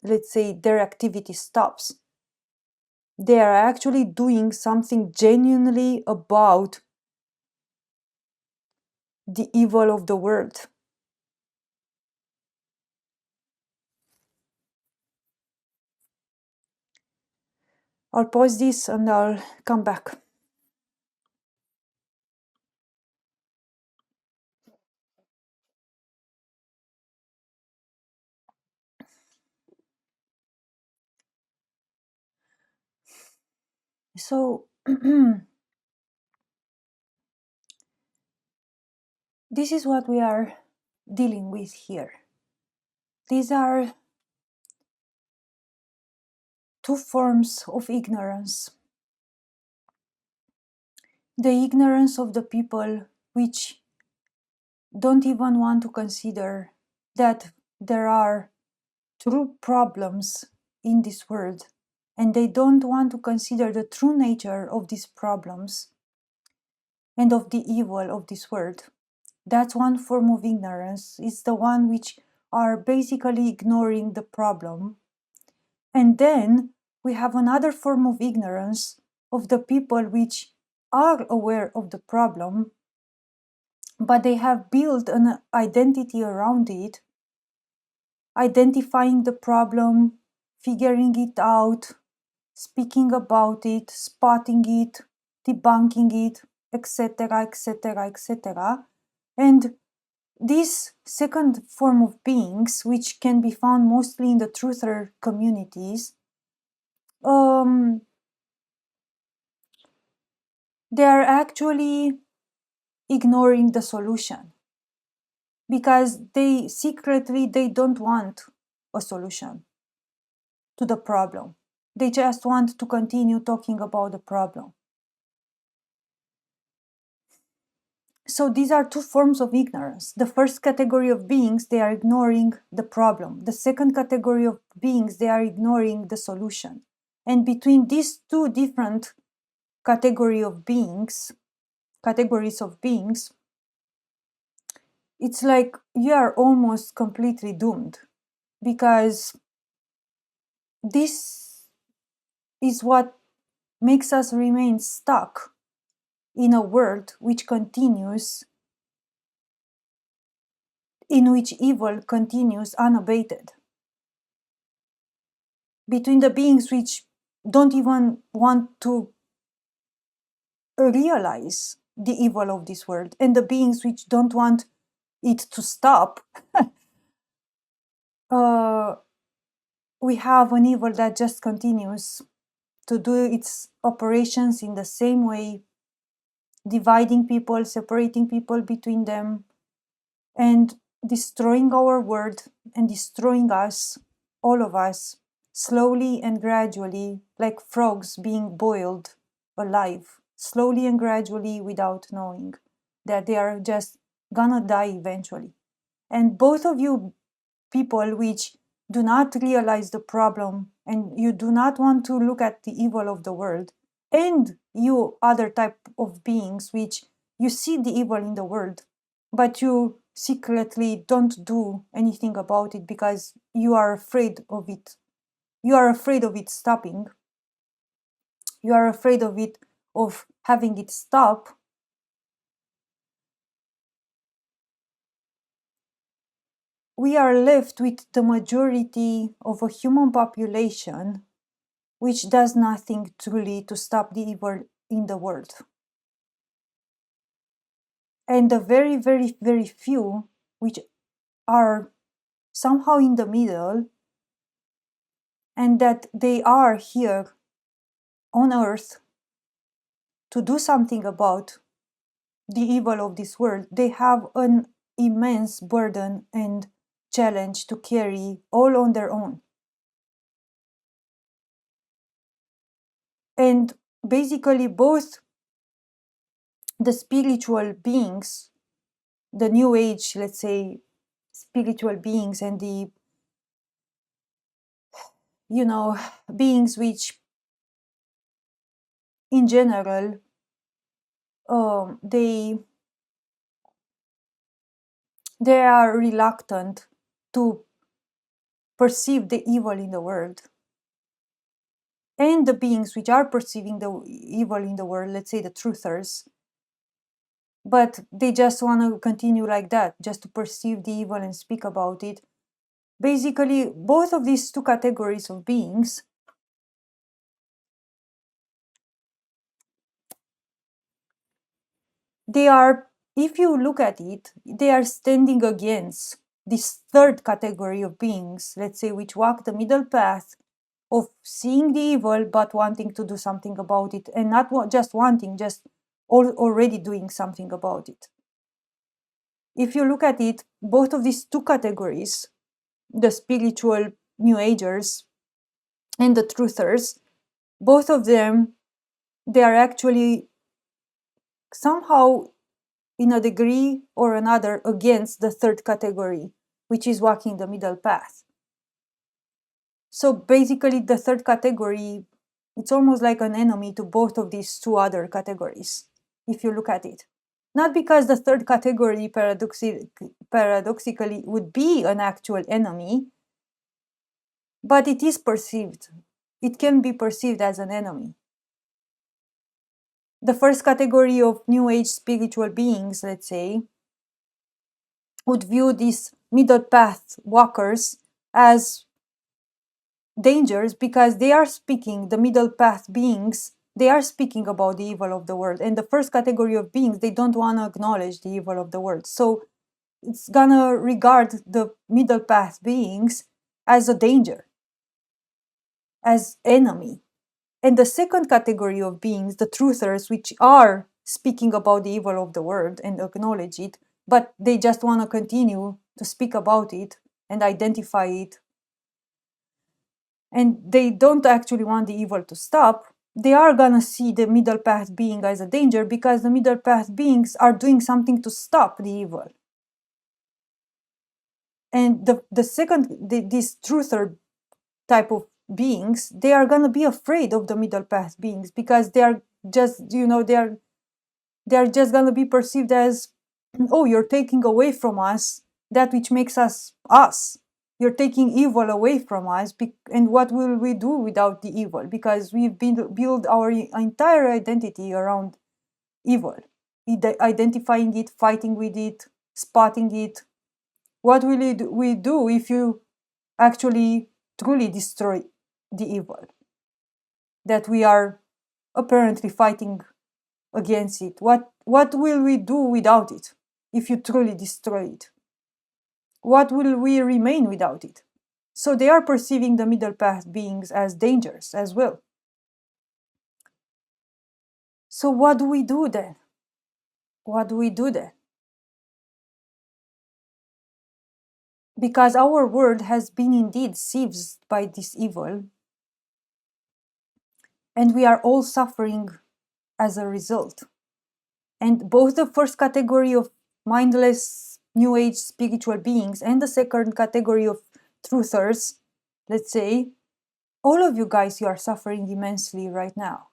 let's say, their activity stops. They are actually doing something genuinely about the evil of the world. I'll pause this and I'll come back. So, this is what we are dealing with here. These are two forms of ignorance. The ignorance of the people which don't even want to consider that there are true problems in this world, and they don't want to consider the true nature of these problems and of the evil of this world. That's one form of ignorance. It's the one which are basically ignoring the problem. And then we have another form of ignorance of the people which are aware of the problem, but they have built an identity around it, identifying the problem, figuring it out, speaking about it, spotting it, debunking it, etc., etc., etc. And this second form of beings, which can be found mostly in the truther communities, they are actually ignoring the solution because they don't want a solution to the problem. They just want to continue talking about the problem. So these are two forms of ignorance. The first category of beings, they are ignoring the problem. The second category of beings, they are ignoring the solution. And between these two different categories of beings, it's like you are almost completely doomed, because this is what makes us remain stuck in a world which continues, in which evil continues unabated. between the beings which don't even want to realize the evil of this world and the beings which don't want it to stop. We have an evil that just continues to do its operations in the same way, dividing people, separating people between them, and destroying our world and destroying us, all of us, slowly and gradually, like frogs being boiled alive, slowly and gradually without knowing that they are just gonna die eventually. And both of you people which do not realize the problem and you do not want to look at the evil of the world, and you other type of beings which you see the evil in the world but you secretly don't do anything about it because you are afraid of it, you are afraid of it stopping, you are afraid of it, of having it stop. We are left with the majority of a human population which does nothing truly to stop the evil in the world. And the very, very, very few which are somehow in the middle, and that they are here on earth to do something about the evil of this world, they have an immense burden and challenge to carry all on their own. And basically, both the spiritual beings, the new age, let's say, spiritual beings, and the, beings which in general, they are reluctant to perceive the evil in the world. And the beings which are perceiving the evil in the world, let's say the truthers, but they just want to continue like that, just to perceive the evil and speak about it. Basically, both of these two categories of beings, they are, if you look at it, they are standing against this third category of beings, let's say, which walk the middle path of seeing the evil but wanting to do something about it, and not just wanting, just already doing something about it. If you look at it, both of these two categories, the spiritual New Agers and the truthers, both of them, they are actually somehow, in a degree or another, against the third category, which is walking the middle path. So basically, the third category, it's almost like an enemy to both of these two other categories, if you look at it. Not because the third category paradoxically would be an actual enemy, but it is perceived. It can be perceived as an enemy. The first category of New Age spiritual beings, let's say, would view these middle path walkers as dangers because they are speaking, the middle path beings, they are speaking about the evil of the world. And the first category of beings, they don't want to acknowledge the evil of the world. So it's gonna regard the middle path beings as a danger, as enemy. And the second category of beings, the truthers, which are speaking about the evil of the world and acknowledge it, but they just want to continue to speak about it and identify it, and they don't actually want the evil to stop, they are gonna see the middle path being as a danger because the middle path beings are doing something to stop the evil. And the second, this truther type of beings, they are gonna be afraid of the middle path beings because they are just, they are just gonna be perceived as, oh, you're taking away from us that which makes us us. You're taking evil away from us, and what will we do without the evil? Because we've built our entire identity around evil, identifying it, fighting with it, spotting it. What will we do if you actually truly destroy the evil, that we are apparently fighting against it. What will we do without it if you truly destroy it? What will we remain without it? So they are perceiving the middle path beings as dangerous as well. So what do we do then? What do we do then? Because our world has been indeed seized by this evil, and we are all suffering as a result. And both the first category of mindless New Age spiritual beings and the second category of truthers, let's say, all of you guys, you are suffering immensely right now.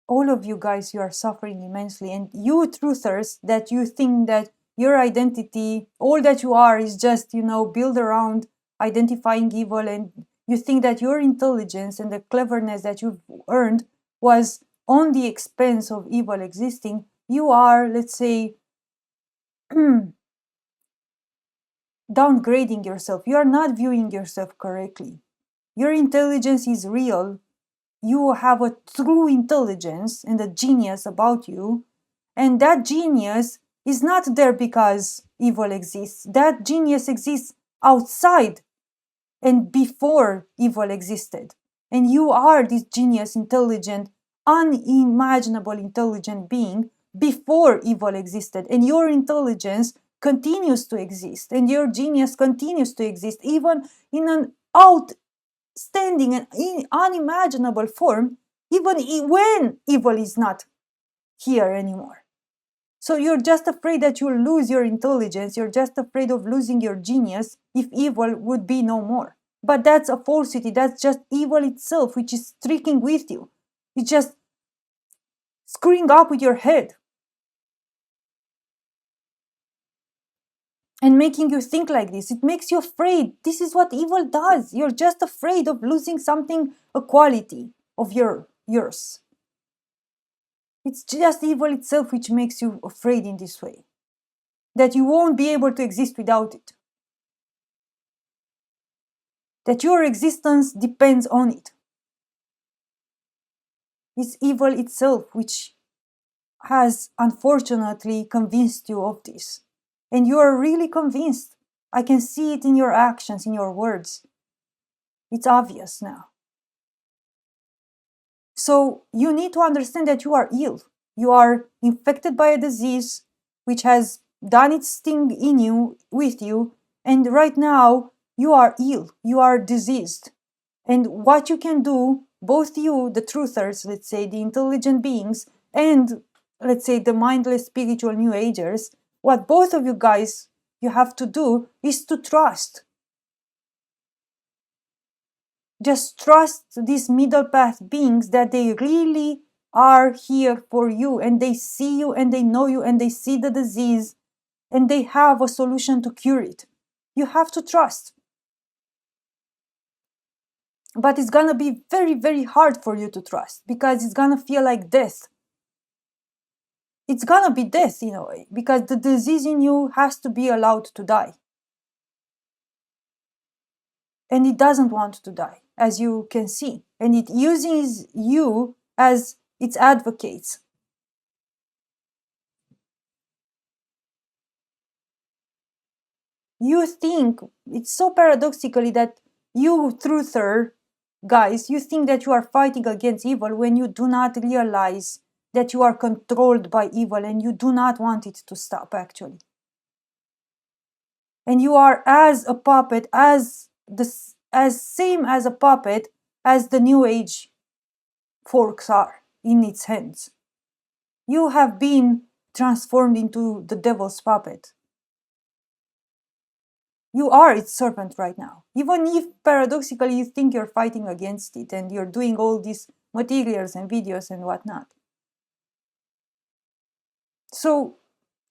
All of you guys, you are suffering immensely. And you truthers, that you think that your identity, all that you are is just, built around identifying evil, and you think that your intelligence and the cleverness that you've earned was on the expense of evil existing, you are, let's say, downgrading yourself. You are not viewing yourself correctly. Your intelligence is real. You have a true intelligence and a genius about you. And that genius is not there because evil exists. That genius exists outside and before evil existed. And you are this genius, intelligent, unimaginable intelligent being before evil existed. And your intelligence continues to exist. And your genius continues to exist even in an outstanding and unimaginable form, even when evil is not here anymore. So you're just afraid that you'll lose your intelligence. You're just afraid of losing your genius if evil would be no more. But that's a falsity. That's just evil itself, which is tricking with you. It's just screwing up with your head and making you think like this. It makes you afraid. This is what evil does. You're just afraid of losing something, a quality of yours. It's just evil itself which makes you afraid in this way, that you won't be able to exist without it, that your existence depends on it. It's evil itself which has unfortunately convinced you of this. And you are really convinced. I can see it in your actions, in your words. It's obvious now. So you need to understand that you are ill. You are infected by a disease which has done its thing in you, with you, and right now you are ill. You are diseased. And what you can do, both you, the truthers, let's say, the intelligent beings, and let's say the mindless spiritual New Agers, what both of you guys you have to do is to trust. Just trust these middle path beings, that they really are here for you, and they see you and they know you and they see the disease and they have a solution to cure it. You have to trust. But it's gonna be very, very hard for you to trust, because it's gonna feel like death. It's gonna be death in a way, because the disease in you has to be allowed to die. And it doesn't want to die, as you can see. And it uses you as its advocates. You think, it's so paradoxically that you truther guys, you think that you are fighting against evil when you do not realize that you are controlled by evil and you do not want it to stop, actually. And you are as a puppet, as same as a puppet as the New Age forks are in its hands. You have been transformed into the devil's puppet. You are its servant right now. Even if paradoxically you think you're fighting against it and you're doing all these materials and videos and whatnot. So,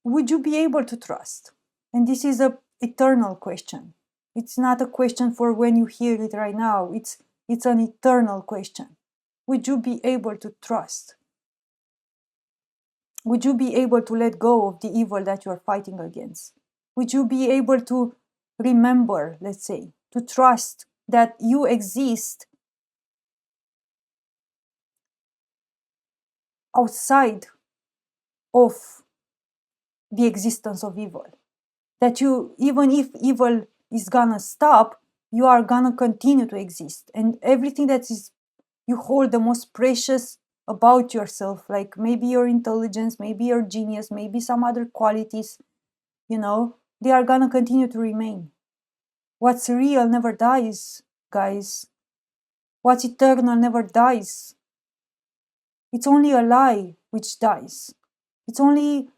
would you be able to trust? And this is an eternal question. It's not a question for when you hear it right now. It's an eternal question. Would you be able to trust? Would you be able to let go of the evil that you're fighting against? Would you be able to remember, let's say, to trust that you exist outside of the existence of evil. That you, even if evil is gonna stop, you are gonna continue to exist. And everything that is you hold the most precious about yourself, like maybe your intelligence, maybe your genius, maybe some other qualities, they are gonna continue to remain. What's real never dies, guys. What's eternal never dies. It's only a lie which dies. It's only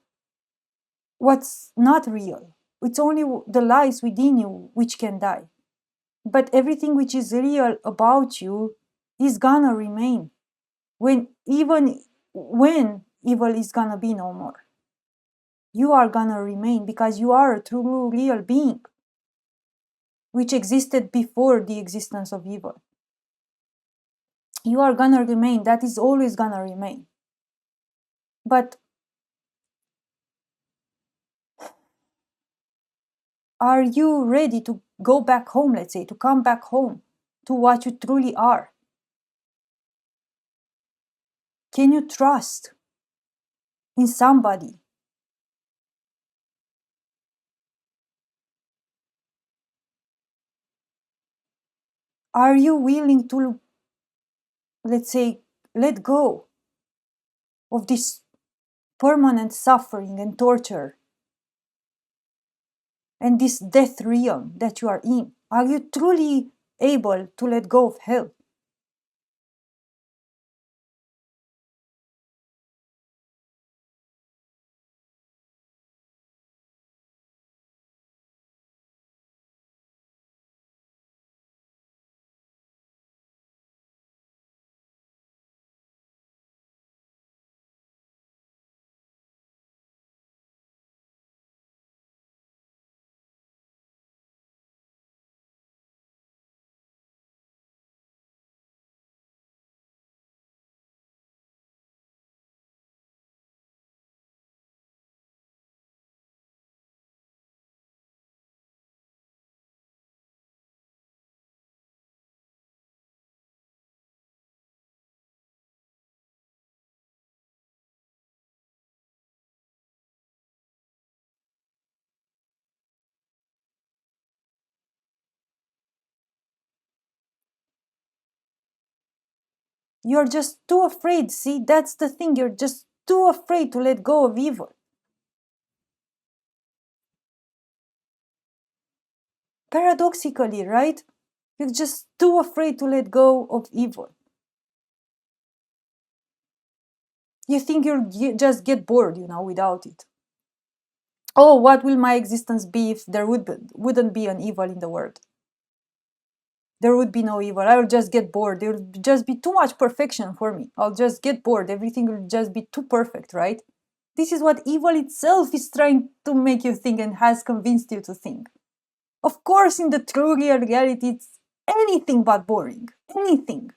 what's not real. It's only the lies within you which can die. But everything which is real about you is gonna remain. Even when evil is gonna be no more, you are gonna remain because you are a true real being which existed before the existence of evil. You are gonna remain. That is always gonna remain. But are you ready to go back home, let's say, to come back home to what you truly are? Can you trust in somebody? Are you willing to, let's say, let go of this permanent suffering and torture and this death realm that you are in? Are you truly able to let go of hell? You're just too afraid. See, that's the thing. You're just too afraid to let go of evil. Paradoxically, right? You're just too afraid to let go of evil. You think you just get bored, without it. Oh, what will my existence be if there wouldn't be an evil in the world? There would be no evil. I will just get bored. There will just be too much perfection for me. I'll just get bored. Everything will just be too perfect, right? This is what evil itself is trying to make you think and has convinced you to think. Of course, in the true real reality, it's anything but boring. Anything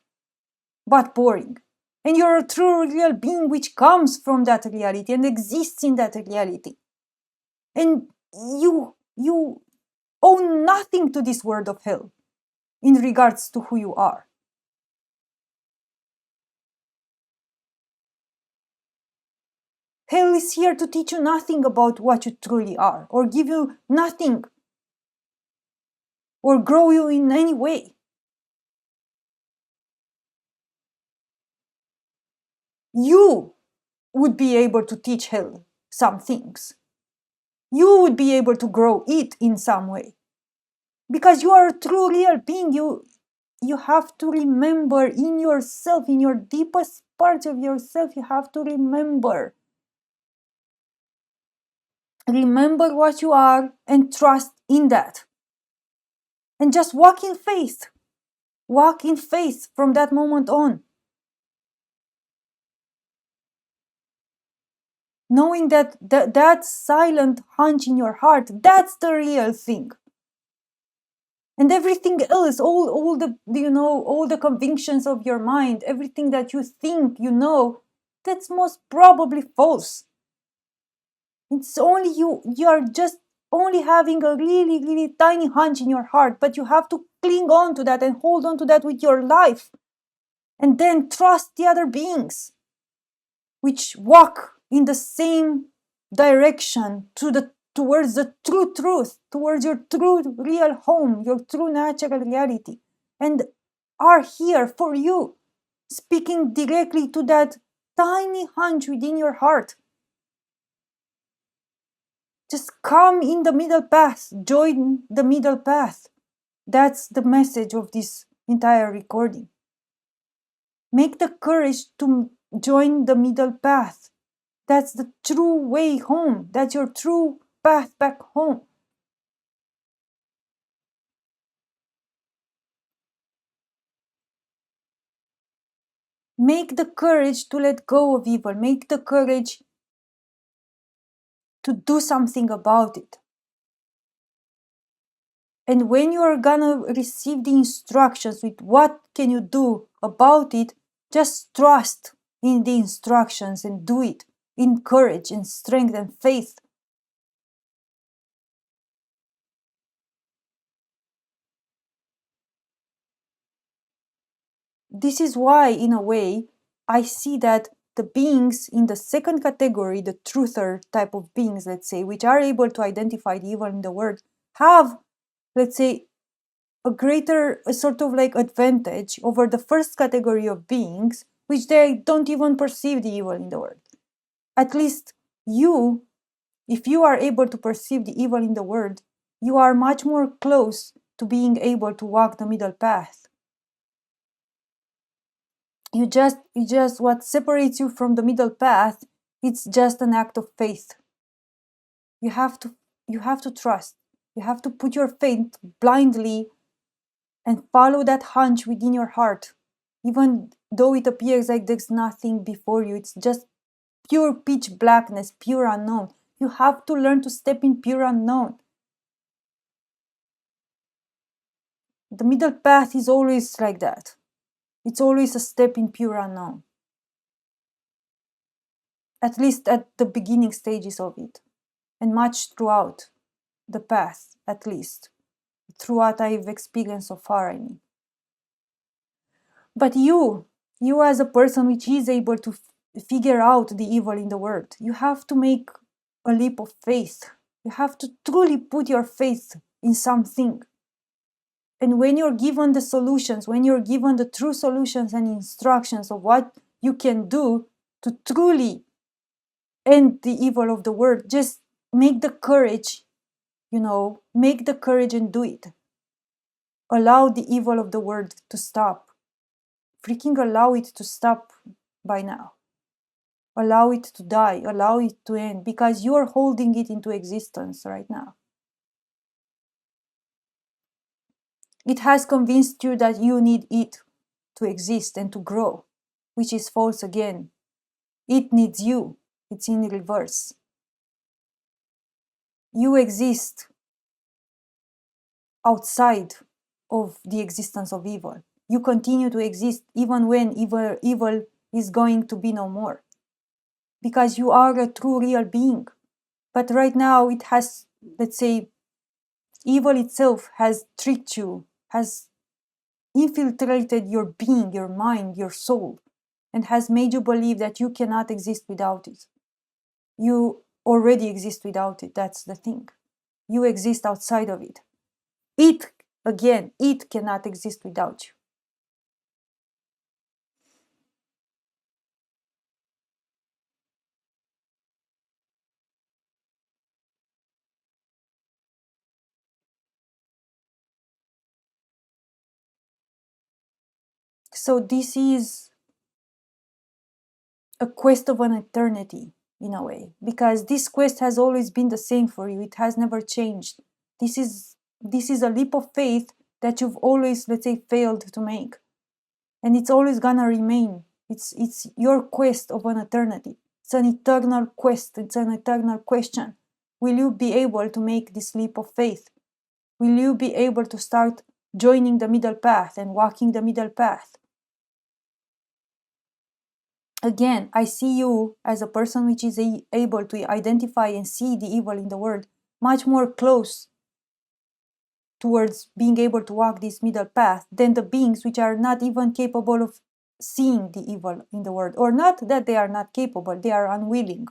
but boring. And you're a true real being which comes from that reality and exists in that reality. And you owe nothing to this world of hell in regards to who you are. Hell is here to teach you nothing about what you truly are, or give you nothing, or grow you in any way. You would be able to teach hell some things. You would be able to grow it in some way. Because you are a true real being, you have to remember in yourself, in your deepest parts of yourself, you have to remember. Remember what you are and trust in that. And just walk in faith. Walk in faith from that moment on. Knowing that silent hunch in your heart, that's the real thing. And everything else, all the convictions of your mind, everything that you think that's most probably false. It's only you are just only having a really, really tiny hunch in your heart, but you have to cling on to that and hold on to that with your life. And then trust the other beings. which walk in the same direction towards the true truth, towards your true real home, your true natural reality, and are here for you, speaking directly to that tiny hunch within your heart. Just come in the middle path, join the middle path. That's the message of this entire recording. Make the courage to join the middle path. That's the true way home. That's your true path back home. Make the courage to let go of evil. Make the courage to do something about it. And when you are gonna receive the instructions with what can you do about it, just trust in the instructions and do it in courage and strength and faith. This is why, in a way, I see that the beings in the second category, the truther type of beings, let's say, which are able to identify the evil in the world, have, let's say, a sort of like advantage over the first category of beings, which they don't even perceive the evil in the world. At least you, if you are able to perceive the evil in the world, you are much more close to being able to walk the middle path. You just what separates you from the middle path, it's just an act of faith. You have to trust. You have to put your faith blindly and follow that hunch within your heart. Even though it appears like there's nothing before you, it's just pure pitch blackness, pure unknown. You have to learn to step in pure unknown. The middle path is always like that. It's always a step in pure unknown. At least at the beginning stages of it. And much throughout the path, at least. Through what I've experienced so far, I mean. But you as a person which is able to figure out the evil in the world, you have to make a leap of faith. You have to truly put your faith in something. And when you're given the solutions, when you're given the true solutions and instructions of what you can do to truly end the evil of the world, just make the courage, make the courage and do it. Allow the evil of the world to stop. Freaking allow it to stop by now. Allow it to die, allow it to end, because you are holding it into existence right now. It has convinced you that you need it to exist and to grow, which is false again. It needs you. It's in reverse. You exist outside of the existence of evil. You continue to exist even when evil is going to be no more. Because you are a true real being. But right now it has, let's say, evil itself has tricked you, has infiltrated your being, your mind, your soul, and has made you believe that you cannot exist without it. You already exist without it, that's the thing. You exist outside of it. It cannot exist without you. So this is a quest of an eternity, in a way, because this quest has always been the same for you. It has never changed. This is a leap of faith that you've always, let's say, failed to make. And it's always gonna remain. It's your quest of an eternity. It's an eternal quest. It's an eternal question. Will you be able to make this leap of faith? Will you be able to start joining the middle path and walking the middle path? Again, I see you as a person which is able to identify and see the evil in the world much more close towards being able to walk this middle path than the beings which are not even capable of seeing the evil in the world, or not that they are not capable, they are unwilling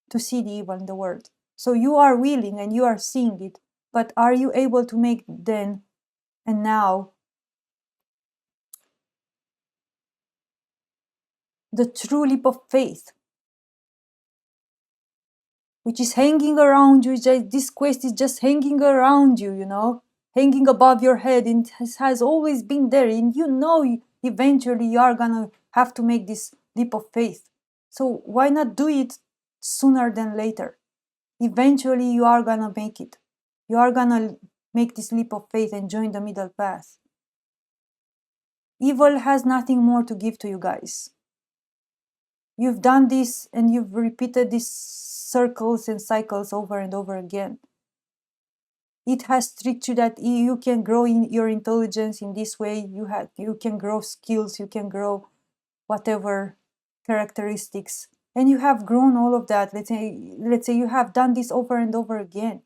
to see the evil in the world. So you are willing and you are seeing it, but are you able to make then and now the true leap of faith, which is hanging around you? This quest is just hanging around you, you know, hanging above your head, and has always been there, and you know eventually you are gonna have to make this leap of faith. So why not do it sooner than later? Eventually you are gonna make it. You are gonna make this leap of faith and join the middle path. Evil has nothing more to give to you guys. You've done this and you've repeated these circles and cycles over and over again. It has tricked you that you can grow in your intelligence in this way. You can grow skills, you can grow whatever characteristics, and you have grown all of that. Let's say you have done this over and over again.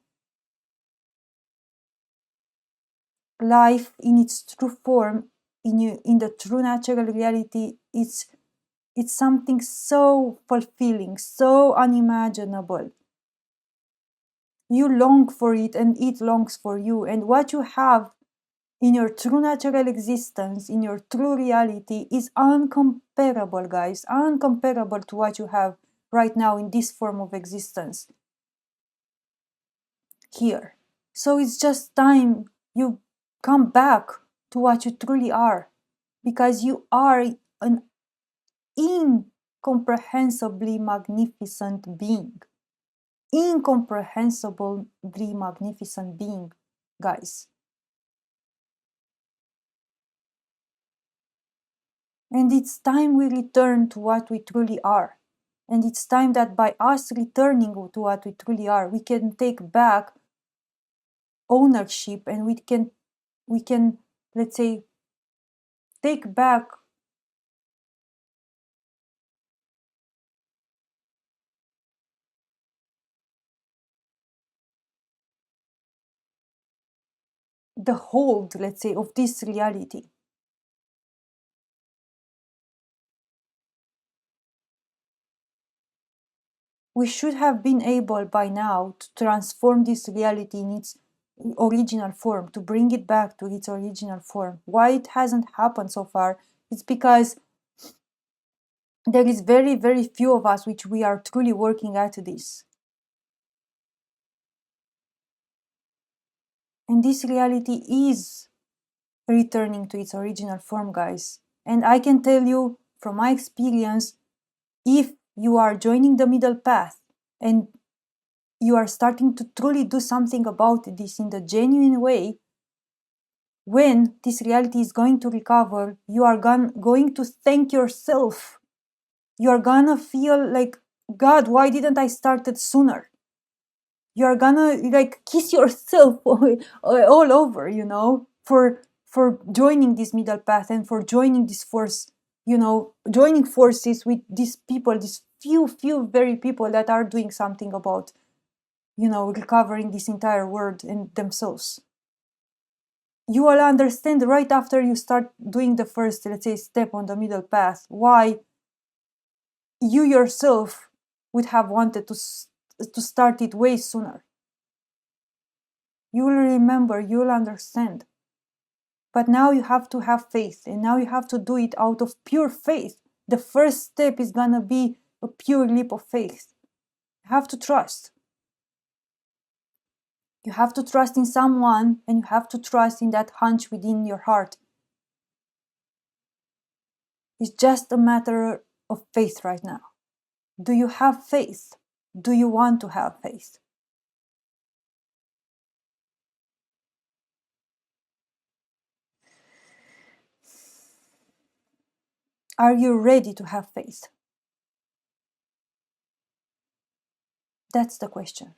Life in its true form, in the true natural reality, it's something so fulfilling, so unimaginable. You long for it and it longs for you. And what you have in your true natural existence, in your true reality, is uncomparable, guys. Uncomparable to what you have right now in this form of existence here. So it's just time you come back to what you truly are, because you are an incomprehensibly magnificent being. Incomprehensibly magnificent being, guys. And it's time we return to what we truly are. And it's time that by us returning to what we truly are, we can take back ownership, and we can, let's say, take back the hold, let's say, of this reality. We should have been able by now to transform this reality in its original form, to bring it back to its original form. Why it hasn't happened so far? It's because there is very, very few of us which we are truly working at this. And this reality is returning to its original form, guys. And I can tell you from my experience, if you are joining the middle path and you are starting to truly do something about this in the genuine way, when this reality is going to recover, you are going to thank yourself. You are gonna feel like, God, why didn't I start it sooner? You are gonna like kiss yourself all over, you know, for joining this middle path and for joining this force, you know, joining forces with these people, these few very people that are doing something about, you know, recovering this entire world and themselves. You will understand right after you start doing the first, let's say, step on the middle path, why you yourself would have wanted to start it way sooner. You will remember, you will understand. But now you have to have faith, and now you have to do it out of pure faith. The first step is gonna be a pure leap of faith. You have to trust. You have to trust in someone, and you have to trust in that hunch within your heart. It's just a matter of faith right now. Do you have faith? Do you want to have faith? Are you ready to have faith? That's the question.